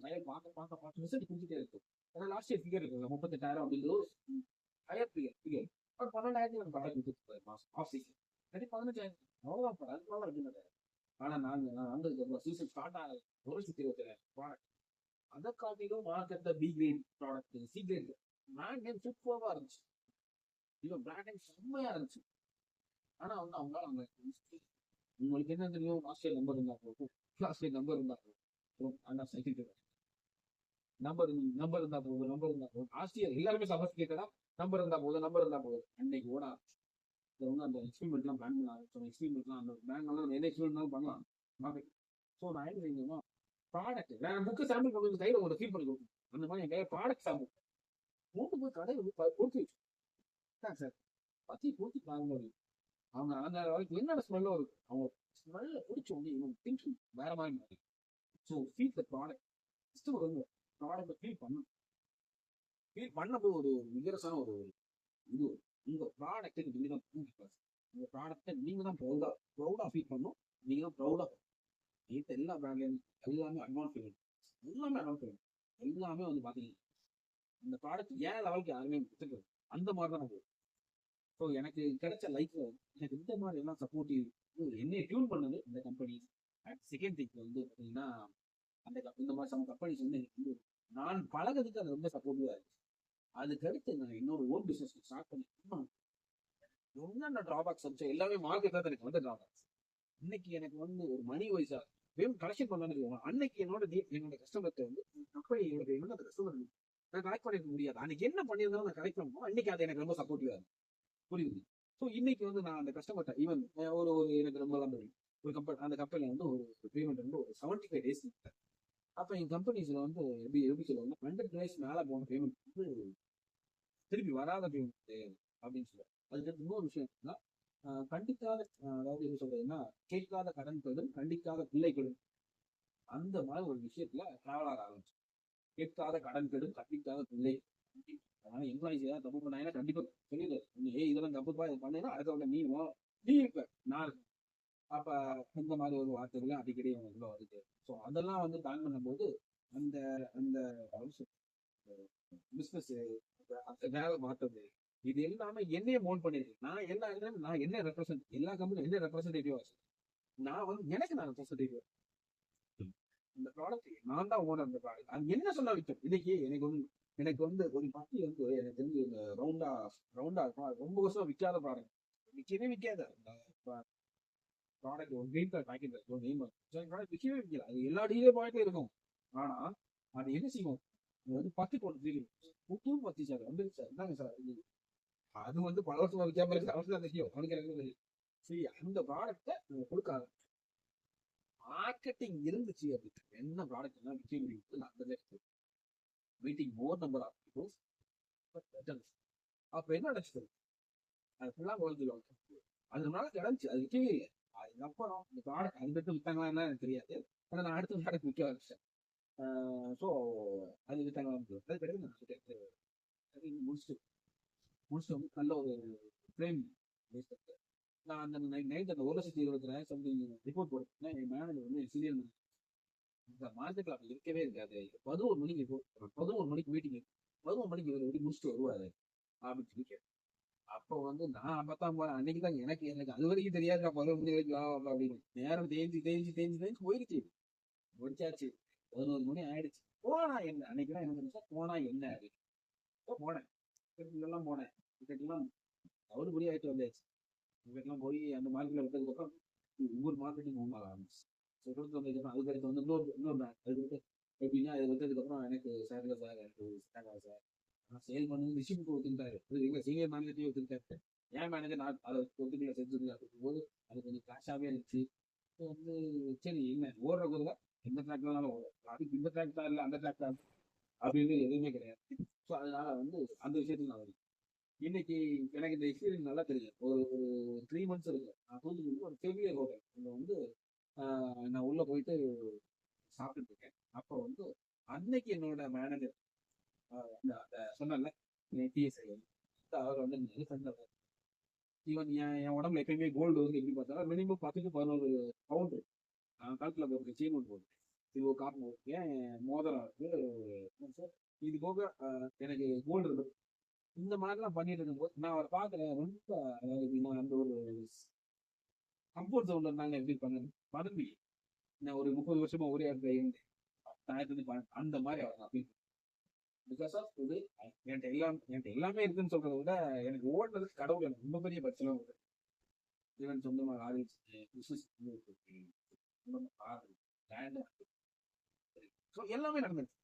டயர் பார்க்க ரிசல்ட் கொடுத்துட்டே இருக்கும். ஏன்னா லாஸ்ட் இயர் ஃபிகர் இருக்கு 38,000 அப்படின்றது ஒரு ஹையர் ஃபிகர். பட் 12,000 எனக்கு ப்ராடக்ட் கொடுத்துருக்கு மாசம் ஆஃப் சீசன். 15,000 அவ்வளோதான். அதுக்குள்ள இருக்கு. ஆனா நான் வந்ததுக்கு சீசன் ஸ்டார்ட் ஆகுது 1,27,000 ப்ராடக்ட். அதை காட்டிலும் மார்க்கெட்ல B grade product, C grade brand name சூப்பராக இருந்துச்சு. இவன் பிராண்ட் நேம் செம்மையா இருந்துச்சு. ஆனா வந்து அவங்களால உங்களுக்கு என்ன தெரியும், லாஸ்ட் இயர் நம்பர் இருந்தா போதும், லாஸ்ட் இயர் நம்பர் இருந்தா போதும். ஆனா சைக்கிள் நம்பர் இருந்தா போதும். லாஸ்ட் இயர் எல்லாருமே சபஸ்டிகேட்டடா நம்பர் இருந்தா போதும். அன்னைக்கு ஓட இதை வந்து அந்த எக்ஸ்பெரிமெண்ட்லாம் பிளான் பண்ண ஆரம்பிச்சோம். எக்ஸ்பெரிமெண்ட்லாம் அந்த பிளான் என்ன எக்ஸ்பெரிமெண்ட்லாம் பண்ணலாம். ஸோ நான் என்ன செஞ்சேன்னா ப்ராடக்ட் நான் புக்கு சாம்பிள் கொண்டு கையில் ஒரு ஃபீல் பண்ணி கொடுக்கும். அந்த மாதிரி என் கையில் ப்ராடக்ட் சாம்பிள் மூட்டு போய் கடை வந்து பொறுத்து வச்சு சார் பொறுத்து பாருங்க. அவங்க அந்த அளவுக்கு என்னென்ன ஸ்மெல்லோ இருக்கு, அவங்க ஸ்மெல்ல பிடிச்ச உடனே இவங்க திங்க் வேற மாதிரி மாறி. So feel the product first வந்து ப்ராடக்ட்டை ஃபீல் பண்ணும்போது ஒரு விகரசான ஒரு இது உங்க ப்ராடக்ட்டுக்கு நீங்க தான் உங்க ப்ராடக்ட்டை நீங்க தான் ப்ரௌடா ஃபீல் பண்ணணும். நீங்க தான் ப்ரௌடா எல்லா பிராண்ட்லையும் எல்லாமே அட்வான்ஸ் எல்லாமே வந்து பாத்தீங்கன்னா இந்த ப்ராடக்ட் ஏன் லெவலுக்கு யாருமே கொடுத்துருக்காரு அந்த மாதிரி தான் போகுது. ஸோ எனக்கு கிடைச்ச லைஃப்ல எனக்கு இந்த மாதிரி எல்லாம் சப்போர்ட்டிவ் என்னை டியூன் பண்ணது இந்த கம்பெனி. அண்ட் செகண்ட் திங் வந்து பார்த்தீங்கன்னா இந்த மாதிரி சம் கம்பெனிஸ் வந்து எனக்கு வந்து நான் பழகிறதுக்கு அது ரொம்ப சப்போர்ட்டிவா இருக்கு. அதுக்கடுத்து நான் இன்னொரு ஓன் பிசினஸ் ஸ்டார்ட் பண்ணி என்னென்ன டிராபேக்ஸ் வந்துச்சு எல்லாமே மார்க்கெட் தான் எனக்கு வந்து டிராபேக்ஸ். இன்னைக்கு எனக்கு வந்து ஒரு மணி வைஸா வெறும் கலெக்ஷன் பண்ணான்னு அன்னைக்கு என்னோட கஸ்டமர்கிட்ட வந்து கம்பெனியோட கஸ்டமர் நான் கலெக்ட் பண்ணிருக்க முடியாது. அன்னைக்கு என்ன பண்ணியிருந்தாலும் நான் கலெக்ட் பண்ணுவோம். அன்னைக்கு அது எனக்கு ரொம்ப சப்போர்ட்டிவா இருக்கும். புரியுது. ஸோ இன்னைக்கு வந்து நான் அந்த கஸ்டமர்கிட்ட ஈவன் ஒரு எனக்கு ரொம்ப தான் தெரியும் ஒரு கம்பெனி அந்த கம்பெனியில் வந்து ஒரு பேமெண்ட் வந்து ஒரு 75 days. அப்போ என் கம்பெனிஸ்ல வந்து எப்படி சொல்லுவாங்க 100 days மேலே போன பேமெண்ட் வந்து திருப்பி வராத பேமெண்ட் அப்படின்னு சொல்லுவாங்க. அதுக்கு இன்னொரு விஷயம் என்னன்னா கண்டிக்காத அதாவது எப்படி சொல்றதுன்னா கேட்காத கடன் கடும் கண்டிக்காத பிள்ளை கடும் அந்த மாதிரி ஒரு விஷயத்துல டிராவல் ஆக ஆரம்பிச்சு. கேட்காத கடன் கடும் கண்டிக்காத பிள்ளை. அதனால எம்ப்ளாயிஸ் ஏதாவது தப்பு பண்ணாங்கன்னா கண்டிப்பா சொல்லிடு இதெல்லாம் தப்புப்பா இது பண்ணீங்கன்னா அடுத்த நீ இருப்ப நான் இருப்பேன். அப்ப இந்த மாதிரி ஒரு வார்த்தைகள் அடிக்கடி உள்ள வருது. ஸோ அதெல்லாம் வந்து பிளான் பண்ணும்போது அந்த அந்த பிசினஸ் அந்த வேலை மாற்றது இது எல்லாமே என்னையே மோல்ட் பண்ணிருக்கு. நான் என்ன ரெப்ரசன்ட் எல்லா கம்பெனியும் என்ன ரெப்ரசன்டேட்டிவா நான் வந்து எனக்கு நான் ரெப்ரசன்டேட்டிவ் இந்த ப்ராடக்ட் நான் தான் ஓனர். அந்த ப்ராடக்ட் அது என்ன சொன்னா விற்கும். இன்னைக்கு எனக்கு வந்து எனக்கு வந்து ஒரு பத்தி வந்து எனக்கு தெரிஞ்சு இந்த ரவுண்டா ரவுண்டா இருக்கும். அது ரொம்ப வருஷம் விற்காத ப்ராடக்ட், விற்கவே விற்காத ப்ராடக்ட். ஒரு கிரீன் கலர் பாக்கெட் இருக்கும், நெய்ம் ப்ராடக்ட் விற்கவே விற்கல. அது எல்லா டீலே பாக்கெட்டும் இருக்கும். ஆனா அது என்ன செய்யும், அது வந்து பத்து போட்டு தெரியும், புத்தும் பத்தி சார் வந்துருக்கு சார், என்னங்க சார் இது? அது வந்து பல வருஷமா விற்காம இருக்கு, அவனுக்கு தான் தெரியும், அவனுக்கு எனக்கு தெரியும். சரி, அந்த ப்ராடக்ட்டை நம்ம கொடுக்காத மார்க்கெட்டிங் இருந்துச்சு அப்படின்னு என்ன ப்ராடக்ட் எல்லாம் விற்க முடியுது அந்த meeting more number of peoples but returns. அப்ப என்ன நடந்துச்சு, அது ஃபுல்லாக குறைஞ்சிடுவாங்க. அதனால கிடைச்சு அது விற்கவே இல்லை. அதுக்கப்புறம் இந்த ப்ராடக்ட் அது மட்டும் விற்றாங்களா என்ன எனக்கு தெரியாது, ஆனால் நான் அடுத்த ப்ராடக்ட் விற்க ஆரம்பிச்சேன். ஸோ அது விற்றாங்களா, அது பிறகு நான் சொல்லிட்டேன். அது முடிச்சுட்டு முடிச்சுட்டு வந்து நல்ல ஒரு ஃப்ரேம் நான் அந்த நைட் அந்த 1,20,000 சம்திங் ரிப்போர்ட் போட்டேன். என் மேனேஜர் வந்து சீரியல் இந்த மார்க்கெட்ல அப்படி இருக்கவே இருக்காது. 11 மணிக்கு ரிப்போர்ட், 11 மணிக்கு மீட்டிங், 11 மணிக்கு இவர் எப்படி முடிச்சுட்டு வருவாரு அப்படின்னு சொல்லி கேட்டேன். அப்போ வந்து நான் அப்பதான் போறேன், அன்னைக்கு தான் எனக்கு எனக்கு அது வரைக்கும் தெரியாது நான் 11 மணி வரைக்கும் ஆகும் அப்படின்னு. நேரம் தேஞ்சு தேஞ்சு தேஞ்சு தேஞ்சு போயிடுச்சு, முடிச்சாச்சு. 11 மணி ஆயிடுச்சு. போனா என்ன, அன்னைக்கு தான் என்ன நினைச்சா போனா என்ன அப்படின்னு. போனேன், கிரிக்கெட்லாம் போனேன், கிரிக்கெட்லாம் அவரு படி ஆயிட்டு வந்தாச்சு. கிரிக்கெட்லாம் போய் அந்த மார்க்கெட்ல விட்டதுக்கு அப்புறம் ஒவ்வொரு மார்க்கெட்டிங் ஒன்று ஆரம்பிச்சு. ஸோ கொடுத்து வந்ததுக்கப்புறம் அதுக்கு அடுத்து வந்து இன்னொரு பேங்க் அதுக்கு எப்படின்னா அது வந்ததுக்கப்புறம் எனக்கு சார் இல்லை சார், எனக்கு சார் நான் சேல் பண்ணி டிஸ்ட்ரிபியூட் ஒத்துக்கிட்டாரு, எங்கள் சீனியர் மேனேஜரையும் ஒத்துக்கிட்டாரு. ஏன் மேனேஜர் நான் அதை ஒத்துக்கல செஞ்சுருக்கேன் போது அது கொஞ்சம் கிளாஷாகவே இருந்துச்சு. ஸோ வந்து சரி என்ன ஓடுற குதிரை எந்த ட்ராக்னாலும் ஓடும், அதுக்கு இந்த ட்ராக் தான் இல்லை அந்த ட்ராக் தான் அப்படின்னு எதுவுமே கிடையாது. ஸோ அதனால வந்து அந்த விஷயத்துல நான் வரேன். இன்னைக்கு எனக்கு இந்த எக்ஸ்பீரியன்ஸ் நல்லா தெரியும். ஒரு ஒரு 3 மந்த்ஸ் இருக்கு, நான் தூத்துக்குடி ஒரு ஃபெமிலியர் ஹோட்டல் அங்கே வந்து நான் உள்ள போயிட்டு சாப்பிட்டுட்டு இருக்கேன். அப்போ வந்து அன்னைக்கு என்னோட மேனேஜர் சொன்னல டிஎஸ்ஐ அவர் வந்து ஈவன் என் உடம்புல எப்பயுமே கோல்டு வந்து எப்படி பார்த்தாலும் மினிமம் 10 to 11 பவுண்டு கழுத்துல போட்டு செயின் ஒன்று போட்டு இது ஒரு காரணம் ஏன் மோதிரம் இருக்கு. இது போக எனக்கு கோல்டு இருக்கு. இந்த மாதிரிலாம் பண்ணிட்டு இருக்கும்போது நான் அவரை பார்க்குறேன். ரொம்ப அதாவது நான் அந்த ஒரு கம்ஃபர்ட் ஜோன்ல இருந்தாங்க எப்படி பண்ணேன் பதம்பி. நான் ஒரு 30 வருஷமா ஒரே இடத்துல இருந்தேன், அந்த மாதிரி அவர் நான் ஃபீல். பிகாஸ் ஆஃப் இது என்கிட்ட எல்லாமே இருக்குன்னு சொல்றதை விட எனக்கு ஓடுறது கடவுள் எனக்கு ரொம்ப பெரிய பட்சம். ஈவன் சொந்தமாக ஆரம்பிச்சு பிசினஸ் எல்லாமே நடந்துச்சு.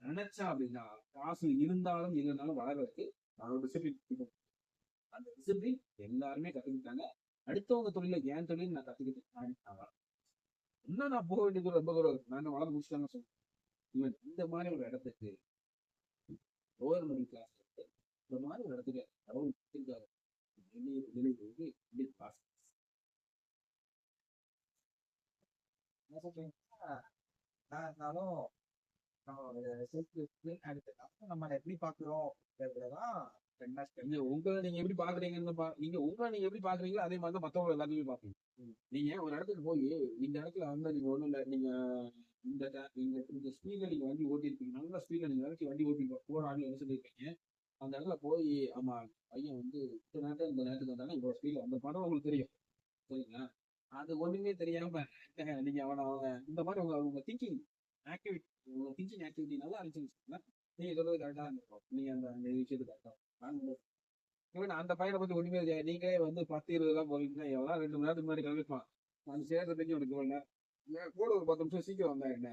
நினைச்சா அப்படின்னா காசு இருந்தாலும் இல்லைனாலும் வளர்றதுக்கு அதோட டிசிப்ளின், அந்த டிசிப்ளின் எல்லாருமே கத்துக்கிட்டாங்க. அடுத்தவங்க தொழில என் தொழில் நான் கத்துக்கிட்டேன். இன்னும் நான் போக வேண்டியது ரொம்ப தூரம் இருக்கு, நான் வளர்ந்து முடிச்சுட்டாங்க சொல்லுவேன். இவன் இந்த மாதிரி ஒரு இடத்துக்கு லோயர் மிடில் கிளாஸ் இந்த மாதிரி ஒரு இடத்துக்கு கடவுள் கொடுத்திருக்காரு. என்ன சொல்றீங்கன்னா, நான் இருந்தாலும் நம்மளோட செல்ஃப் டிசிப்ளின் அடுத்து நம்ம எப்படி பாக்குறோம் அப்படின்றதுதான் ரெண்டா ஸ்டெப். நீங்க உங்களை நீங்க எப்படி பாக்குறீங்கன்னு நீங்க உங்களை நீங்க எப்படி பாக்குறீங்களோ அதே மாதிரி தான் மத்தவங்க எல்லாத்தையுமே பாப்பீங்க. நீங்க ஒரு இடத்துக்கு போய் இந்த இடத்துல வந்து நீங்க ஒண்ணும் இல்லை, நீங்க இந்த இந்த ஸ்பீட்ல நீங்க வண்டி ஓட்டிருப்பீங்க, நல்ல ஸ்பீட்ல நீங்க வண்டி ஓட்டிருப்பீங்க, போற ஆள் என்ன சொல்லியிருப்பீங்க, அந்த இடத்துல போய் ஆமா பையன் வந்து இந்த நேரத்துல இந்த நேரத்துக்கு வந்தாலும் இவ்வளவு ஸ்பீட்ல அந்த படம் உங்களுக்கு தெரியும் சரிங்களா. அது ஒண்ணுமே தெரியாம நீங்க அவங்க இந்த மாதிரி உங்க திங்கிங் ஆக்டிவிட்டி, உங்க திங்கிங் ஆக்டிவிட்டி நல்லா இருந்துச்சுன்னா நீங்க சொல்றது கரெக்டா இருக்கும். நீங்க அந்த விஷயத்துக்கு கரெக்டா இவன் அந்த பையனை பத்தி ஒண்ணுமே தெரியாது. நீங்களே வந்து 10-20 தான் போறீங்கன்னா எவ்வளோ 2 மணி நேரத்துக்கு முன்னாடி கிளம்பிப்பான். அந்த சேர்றதுக்கு உனக்கு கூட ஒரு 10 நிமிஷம் சீக்கிரம் வந்தா என்ன,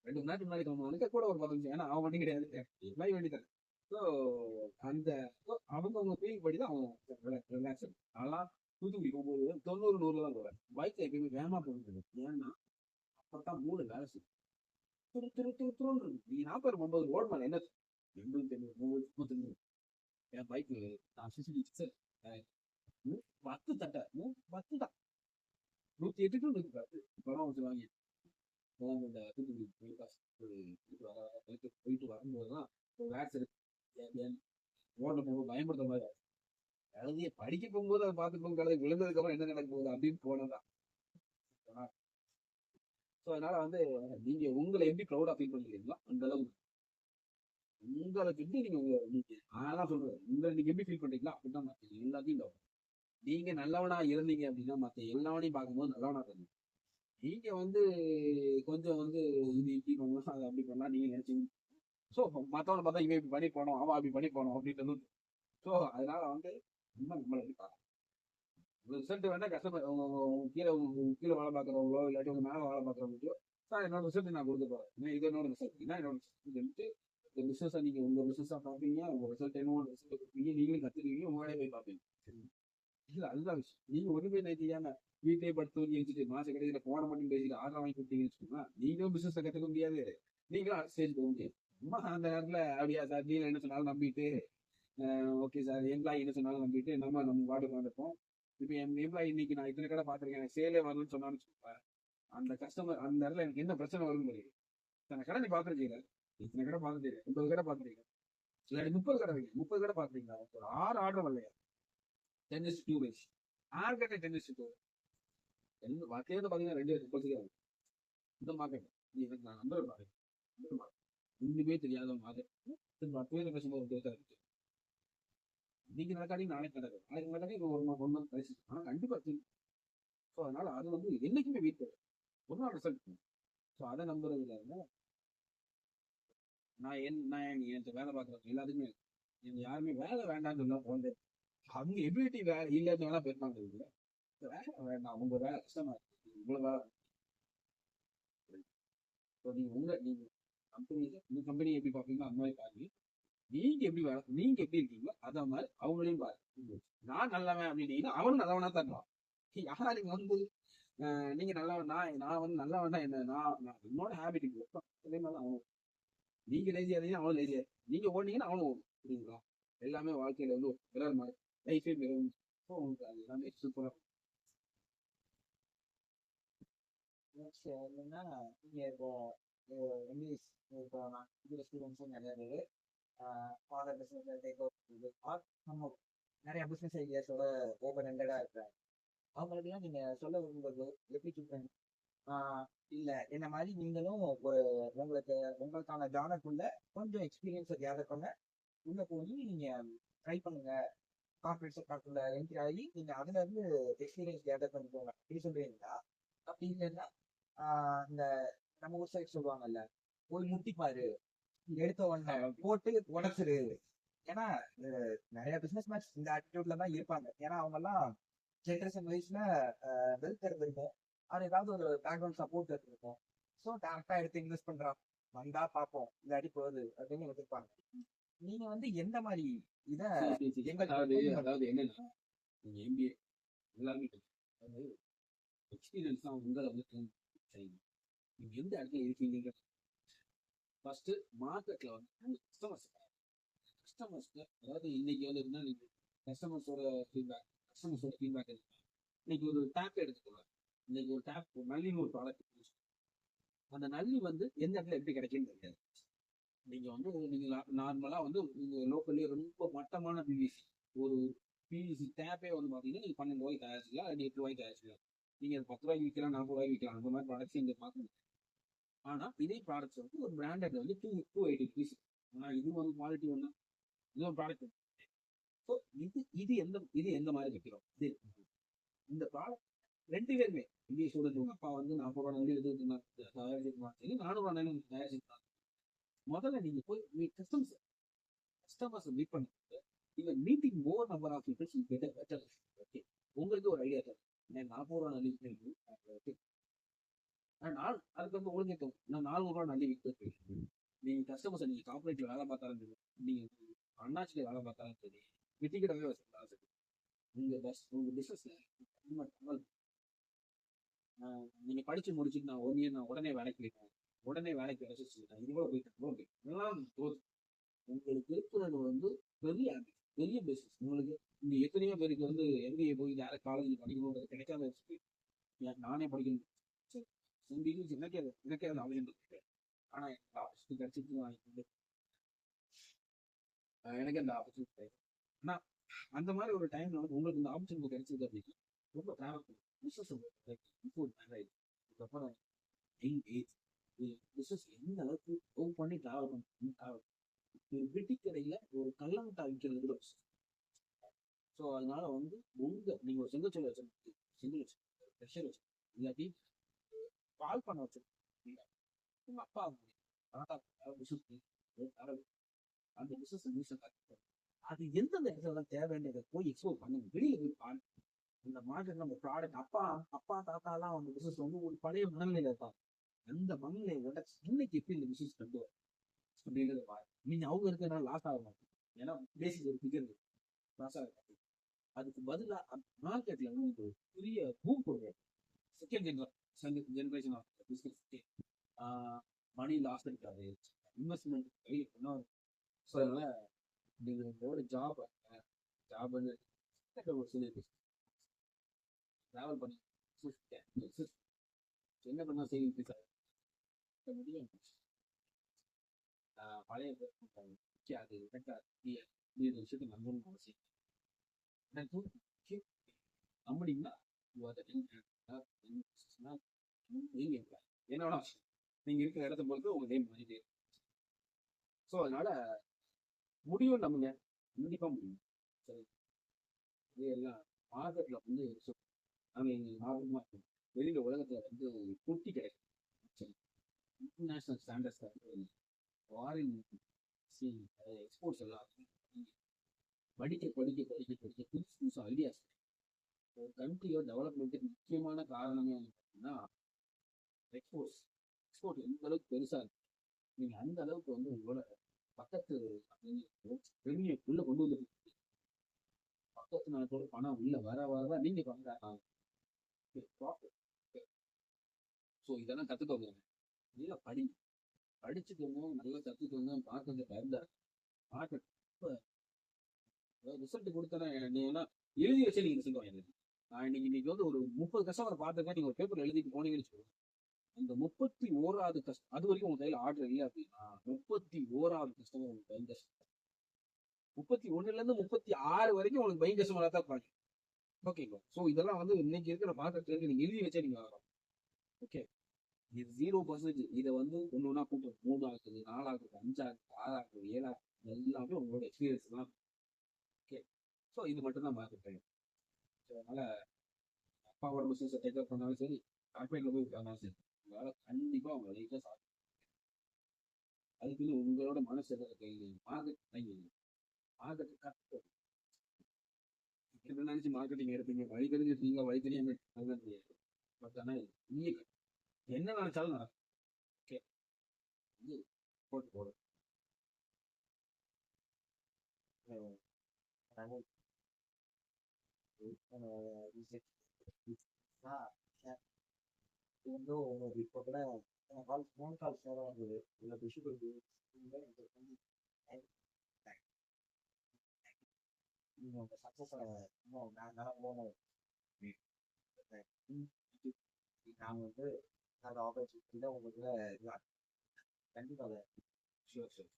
2 மணி நேரத்துக்கு முன்னாடி கிளம்புவானுக்கு கூட ஒரு 10 நிமிஷம், ஏன்னா அவன் வண்டி கிடையாது எல்லாம் வேண்டிதான். ஸோ அந்த அவங்க ஃபீல் படி தான் அவங்க ரிலாக்ஸ். அதெல்லாம் தூத்துக்குடி போகும்போது 90-100 தான் போவேன். பைக்ல எப்பயுமே வேகமா போகுது, ஏன்னா அப்பதான் மூணு வேலை செய்யும். நீ 40-50 ரோட் மேல என்ன 80-90 என் பைக்கு நான் சுசுகி 10 தட்டை 10 தான் 108 to 110 படம் வச்சு வாங்கி இந்த தூத்துக்குடி போயிட்டு வரும்போதுதான் வேக்ஸ் இருக்கு ரோட்ல போகும்போது பயன்படுத்த மாதிரி கழுதியை படிக்க போகும்போது அதை பார்த்துக்கோங்க, கழுதை விழுந்ததுக்கு அப்புறம் என்ன நடக்க போகுது அப்படின்னு போனதான். ஸோ அதனால வந்து நீங்க உங்களை எப்படி ப்ரௌடா ஃபீல் பண்ணிக்கிறீங்களோ அந்த அளவுக்கு உங்களுக்கு எப்படி நீங்க அதெல்லாம் சொல்றேன், உங்களை நீங்க எப்படி ஃபீல் பண்றீங்களோ அப்படிதான் மாத்தீங்க எல்லாத்தையும் லவ். நீங்க நல்லவனா இருந்தீங்க அப்படின்னா மத்த எல்லாவனையும் பார்க்கும்போது நல்லவனா இருந்தீங்க. நீங்க வந்து கொஞ்சம் வந்து இது இப்படி பண்ணலாம் அது அப்படி பண்ணலாம் நீங்க நினைச்சீங்க ஸோ மற்றவங்க பார்த்தா இவன் இப்படி பண்ணி போனோம், அவன் அப்படி பண்ணி போனோம் அப்படின்றது. ஸோ அதனால வந்து இன்னும் நம்மளை ரிசல்ட் வேணா கஷ்டப்பட கீழே வேலை பார்க்குறவங்களோ இல்லாட்டி உங்க மேலே வேலை பார்க்குறவங்களோ சார் என்னோட ரிசல்ட் நான் கொடுக்க போறேன், இது என்னோட ரிசல்ட், இதான் என்னோட ரிசல்ட். இந்த பிசினஸை நீங்க உங்க பிசினஸா பார்ப்பீங்க, உங்க ரிசல்ட் என்னவோ ரிசல்ட் கொடுப்பீங்க, நீங்களும் கத்துக்குவீங்க, உங்க வேலையை போய் பார்ப்பீங்க. இல்ல அதுதான் விஷயம். நீங்க ஒண்ணுமே நினைச்சீங்க வீட்டையே படுத்து தூங்கி வச்சுட்டு மாச கடைசியில போன மட்டும் பேசிட்டு ஆர்டர் வாங்கி கொடுத்தீங்கன்னு வச்சுக்கோங்க, நீங்களும் பிசினஸ் கத்துக்க முடியாது, நீங்களும் அடுத்த ஸ்டேஜ் போக முடியாது. சும்மா அந்த நேரத்துல அப்படியா சார் நீங்க என்ன சொன்னாலும் நம்பிட்டு ஓகே சார் எம்ப்ளாயி என்ன சொன்னாலும் நம்பிட்டு நம்ம வார்டு வந்துப்போம். இப்போ என் எம்ப்ளாயி இன்னைக்கு நான் இத்தனை கடை பார்த்துருக்கேன், எனக்கு சேலே வரணும்னு சொன்னான்னு வச்சுக்கோங்க, அந்த கஸ்டமர் அந்த இடத்துல எனக்கு என்ன பிரச்சனை வரும்னு தெரியும். இத்தனை கடை நீ பார்த்துருக்கீங்க, இத்தனை கடை பார்த்துருக்கீங்க, 30 கடை பார்த்துருக்கீங்க, இல்லாட்டி 30 கடை வைங்க, 30 கடை பார்த்துருக்கீங்களா, ஒரு 6 ஆர்டர் வரலையா, 10:2 ரேஷ், 6 கடை 10:2 தேர்தல் பார்த்தீங்கன்னா 2 ஆகும் இந்த மார்க்கெட். நீ எனக்கு நான் நம்பர் பாருங்க, ஒண்ணுமே தெரியாத மார்க்கெட் பேர் பேசும்போது ஒரு தேர்தல் இருக்கு. இன்னைக்கு நடக்காடி நாளைக்கு நடக்கும், நாளைக்கு நடக்காடி இப்போ ஒரு மந்த் கழிச்சு, ஆனா கண்டிப்பா தெரியும். ஸோ அதனால அது வந்து என்னைக்குமே வெயிட் பண்ணும், ஒரு நாள் ரிசல்ட். ஸோ அதை நம்புறது இல்லாம நான் என் வேலை பார்க்குறவங்க எல்லாத்துக்குமே எனக்கு யாருமே வேலை வேண்டாம்னு சொல்ல போனது, அவங்க எபிலிட்டி வேலை இல்லைன்னு வேணா போயிருப்பாங்க, இல்லை வேலை வேண்டாம் உங்க வேலை கஷ்டமா இருக்கு இவ்வளவு வேலை. ஸோ நீங்க கம்பெனி எப்படி பார்ப்பீங்களோ அந்த மாதிரி பாருங்க, நீங்க எப்படி இருக்கீங்களோ அத மாதிரி அவங்களையும் பாருங்க. நான் நல்லவன் அப்படின்னீங்கன்னா அவனும் நல்லவனா தரலாம். யாரா நீங்க வந்து நீங்க நல்லவன், நான் வந்து நல்லவன் என்ன, நான் என்னோட ஹேபிட் அதே மாதிரி அவனும், நீங்க லேசியா இருந்தீங்கன்னா அவனும் லேசியா, நீங்க ஓடினீங்கன்னா அவனும் ஓடும், புரியுங்களா? எல்லாமே வாழ்க்கையில வந்து விளையாடு மாதிரி லைஃபே மிகவும் அது எல்லாமே சூப்பரா. நெக்ஸ்ட் என்னன்னா, நீங்க இப்போ இங்கிலீஷ் இப்போ நான் இங்கிலீஷ் ஸ்டூடெண்ட்ஸும் நிறைய பேர் ஃபாதர் பிஸ்னஸ் டேக் ஓவர் நம்ம நிறைய பிஸ்னஸ் ஐடியாஸோட ஓப்பன் ஹெண்டடா இருக்கிறாங்க. அவங்களுக்குலாம் நீங்க சொல்ல விரும்புறது எப்படி சொல்றீங்க? இல்ல என்ன மாதிரி நீங்களும் ஒரு உங்களுக்கான ஜானருக்குள்ள கொஞ்சம் எக்ஸ்பீரியன்ஸை கேதர் பண்ண உள்ள போய் நீங்க ட்ரை பண்ணுங்க, கார்பரேட் செக்டருக்குள்ள என்ட்ரி ஆகி நீங்க அதுல இருந்து எக்ஸ்பீரியன்ஸ் கேதர் பண்ணி போங்க அப்படி சொல்றீங்களா? அப்படி இல்லைன்னா இந்த நம்ம ஊர் சைடு சொல்லுவாங்கல்ல, போய் முட்டிப்பாரு, எடுத்த உடனே போட்டு உடச்சிரு. ஏன்னா நிறைய பிசினஸ் மேன்ஸ் இந்த ஆட்டிடியூட்ல தான் இருப்பாங்க. ஏன்னா அவங்க எல்லாம் ஜென்ரேஷன் வைஸ்ல வெல்த் இருந்திருக்கும், அது ஏதாவது ஒரு பேக்ரவுண்ட் சப்போர்ட் இருந்திருக்கும். ஸோ டேரக்டா எடுத்து இன்வெஸ்ட் பண்றான், வந்தா பார்ப்போம் இல்லாட்டி போகுது அப்படின்னு எதிர்ப்பாங்க. நீங்க வந்து எந்த மாதிரி இதை அதாவது என்னன்னா, நீங்க எம்பிஏ எல்லாருமே எக்ஸ்பீரியன்ஸ் தான் உங்களை வந்து செய்யணும். நீங்க எந்த இடத்துல இருக்கீங்க ஃபர்ஸ்ட் மார்க்கெட்ல வந்து கஸ்டமர்ஸ்க்கு அதாவது இன்னைக்கு வந்து என்ன, நீங்க கஸ்டமர்ஸோட ஃபீட்பேக் இன்னைக்கு ஒரு டேப் எடுத்துக்கோங்க, இன்னைக்கு ஒரு டேப் நல்லின்னு ஒரு ப்ராடக்ட், அந்த நல்லி வந்து எந்த இடத்துல எப்படி கிடைக்குன்னு தெரியாது. நீங்க வந்து நீங்க நார்மலா வந்து நீங்க லோக்கல்லே ரொம்ப மட்டமான பிவிசி ஒரு பிவிசி டேப்பே வந்து பாத்தீங்கன்னா நீங்க 12 ரூபாய்க்கு தயாரிச்சிக்கலாம், 8 ரூபாய்க்கு தயாரிச்சிக்கலாம். நீங்க 10 ரூபாய்க்கு விற்கலாம், 40 ரூபாய்க்கு விற்கலாம், அந்த மாதிரி ப்ராடக்ட்ஸ் இங்க பார்க்கணும். ஆனா இதே ப்ராடக்ட்ஸ் வந்து ஒரு பிராண்டட் வந்து 280 rupees. ஆனா இது வந்து குவாலிட்டி வந்து இது ஒரு ப்ராடக்ட். ஸோ இது எந்த மாதிரி விற்கிறோம், இந்த ப்ராடக்ட் 2 பேருமே இந்திய ஸ்டூடெண்ட் உங்க அப்பா வந்து 40 ரூபா நல்லி தயாரிச்சிருக்காங்க, 400 ரூபா நல்லி தயாரிச்சிருக்காங்க. முதல்ல நீங்க போய் கஸ்டமர்ஸ் மீட் பண்ணிட்டு இவன் meeting more number of peoples you get a better. Okay, உங்களுக்கு ஒரு ஐடியா தரும், நான் 40 ரூபா நல்லி அதுக்கு வந்து ஒழுங்கு நான் 400 ரூபா நல்லி விற்க. நீங்க கஸ்டமர்ஸ் நீங்க கார்பரேட்ல வேலை பார்த்தாலும் சரி, நீங்க அண்ணாச்சில வேலை பார்த்தாலும் சரி, விட்டிக்கிடவே வச்சிருந்தாலும் சரி, உங்க பிசினஸ்ல நீங்க படிச்சு முடிச்சுட்டு நான் 1 இயர் நான் உடனே வேலைக்கு போயிட்டேன், உடனே வேலைக்கு வச்சுட்டேன், இது கூட போயிட்டேன், எல்லாம் உங்களுக்கு இருக்கிறது வந்து பெரிய பெரிய பிசினஸ். உங்களுக்கு இங்க எத்தனையோ பேருக்கு வந்து எம்பிஏ போய் யாரை காலேஜ் படிக்கணும்ன்றது கிடைக்காத, நானே படிக்கணும் எனக்கே அது அவசியம் இருக்கு. ஆனா எனக்கு ஆப்பர்ச்சுனிட்டி கிடைச்சிட்டு எனக்கு அந்த ஆப்பர்ச்சுனிட்டி கிடைக்கும். ஆனா அந்த மாதிரி ஒரு டைம்ல வந்து உங்களுக்கு இந்த ஆப்பர்ச்சுனிட்டி கிடைச்சது அப்படின்னா ரொம்ப டிராவல் பண்ணும் பிசினஸ். அதுக்கப்புறம் பிசினஸ் எந்த அளவுக்கு ஓன் பண்ணி டிராவல் பண்ணி ஒரு பெட்டி கடையில ஒரு கல்லமிட்டா விற்கிறது கூட. ஸோ அதனால வந்து நீங்க ஒரு செங்கச்சோலை வச்சிருக்கீங்க, செங்கல் வச்சிருக்கீங்க, ப்ரெஷர் வச்சிருக்கீங்க, இல்லாட்டி பால் பண்ண வச்சிருக்கீங்க, உங்க அப்பா பிசினஸ் அந்த பிசினஸ் நியூஸை அது எந்தெந்த இடத்துல தேவைன்றதை போய் எக்ஸ்ப்ளோர் பண்ணுங்க, வெளியே போய் பாருங்க. இந்த மார்க்கெட் நம்ம ப்ராடக்ட் அப்பா அப்பா தாத்தாலாம் வந்து பிசினஸ் வந்து ஒரு பழைய மனநிலையில இருப்பாங்க. அந்த மனநிலையை உடச்சு இன்னைக்கு எப்படி இந்த பிசினஸ் கொண்டு வரும் அப்படிங்கிறத பாருங்க. நீங்க அவங்க இருக்கிறனால லாஸ் ஆக மாட்டீங்க. ஏன்னா பேசிக் ஒரு ஃபிகர் லாஸ் ஆக மாட்டீங்க. அதுக்கு பதிலா மார்க்கெட்ல வந்து ஒரு பெரிய பூம் கொடுக்கும். Second generation of business money loss இருக்காது, இன்வெஸ்ட்மெண்ட் கையில் பண்ண. ஸோ அதனால நீங்க உங்களோட ஜாப் வந்து ஒரு சில டிராவல் பண்ணி என்ன பண்ணா சேவிங் பீஸ் முடியும். பழைய அது இந்த விஷயத்தை நம்பணும்னு அவசியம் நம்பினீங்கன்னா நீங்க என்னோட அவசியம் நீங்க இருக்கிற இடத்த பொறுத்து உங்க நேம் மாறிட்டே இருக்கும். ஸோ அதனால முடியும், நம்புங்க, கண்டிப்பா முடியும். சரி, இது எல்லாம் மார்க்கெட்ல வந்து நாங்க ஆர்வமா இருக்கும். வெளியில உலகத்துல வந்து குட்டி கிடையாது. சரி, இன்டர்நேஷனல் ஸ்டாண்டர்ட்ஸ் ஃபாரின் எக்ஸ்போர்ட்ஸ் எல்லாம் படிக்க படிக்க படிக்க படிக்க புதுசு புதுசு ஐடியாஸ். ஒரு கண்ட்ரியோட டெவலப்மெண்ட்டுக்கு முக்கியமான காரணமே பார்த்தீங்கன்னா எக்ஸ்போர்ட்ஸ். எக்ஸ்போர்ட் எந்த அளவுக்கு பெருசா இருக்கு, நீங்க அந்த அளவுக்கு வந்து உங்களோட பக்கத்து பெருமையை உள்ள கொண்டு வந்து பக்கத்து நாட்டோட பணம் உள்ள வர வர நீங்க பண்றாங்க. ஸோ இதெல்லாம் கத்துக்கோங்க, நல்லா படிங்க, படிச்சுக்கோங்க, நல்லா கத்துக்கோங்க. மார்க்கெட் பயந்தா மார்க்கெட் ரிசல்ட் கொடுத்தனா நீங்க எழுதி வச்சு நீங்க ரிசல்ட் வாங்க. நான் இன்னைக்கு வந்து ஒரு 30 கஸ்டமரை பார்த்துருக்கேன். நீங்க ஒரு பேப்பர் எழுதிட்டு போனீங்கன்னு சொல்லுங்க, அந்த 31வது கஸ்டமர் அது வரைக்கும் உங்க கையில ஆர்டர் இல்லை அப்படின்னா 31வது கஸ்டமர் உங்களுக்கு பையன் கஸ்டமர். 31ல இருந்து 36 வரைக்கும் உங்களுக்கு பையன் கஸ்டமரா தான் இருப்பாங்க. ஓகேங்களா? ஸோ இதெல்லாம் வந்து இன்னைக்கு இருக்கிற மார்க்கெட்ல நீங்க எழுதி வச்சே நீங்க ஆகலாம். ஓகே, இது 0%. இதை வந்து ஒன்று ஒன்றா கூட்டம் 3 ஆகுது, 4 ஆகுது, 5 ஆகுது, 6 ஆகுது, 7 ஆகுது, எல்லாமே உங்களோட எக்ஸ்பீரியன்ஸ் தான். ஓகே, ஸோ இது மட்டும் தான் மார்க்கெட் டைம். ஸோ அதனால அப்பாவோட பிசினஸை டேக் பண்ணாலும் சரி, கார்பரேட்ல போய் உட்கார்ந்தாலும் சரி, உங்களால கண்டிப்பா உங்க லைஃப்ல சாப்பிடும். அதுக்குன்னு உங்களோட மனசு எதாவது கையில் மார்க்கெட் மார்க்கெட் கற்றுக்கணும். இப்படி நினைச்சு மார்க்கெட்டிங் எடுப்பீங்க, வழி தெரிஞ்சுட்டீங்க, வழி தெரியாம அதுதான் தெரியாது. பட் ஆனால் நீங்க என்ன நினைச்சாலும் நடக்கும். ஓகே, இது போட்டு போடும். இது வந்து உங்களுக்கு இப்போ கூட ஃபோன் கால்ஸ் வேற வந்தது. இல்லை விஷயம் நீங்கள் உங்கள் சக்ஸஸை இன்னும் நல்லா போகணும். நான் வந்து அந்த ஆப்பர்ச்சுனிட்டி தான் உங்களுக்கு கண்டிப்பாக ஷூர் ஷூர்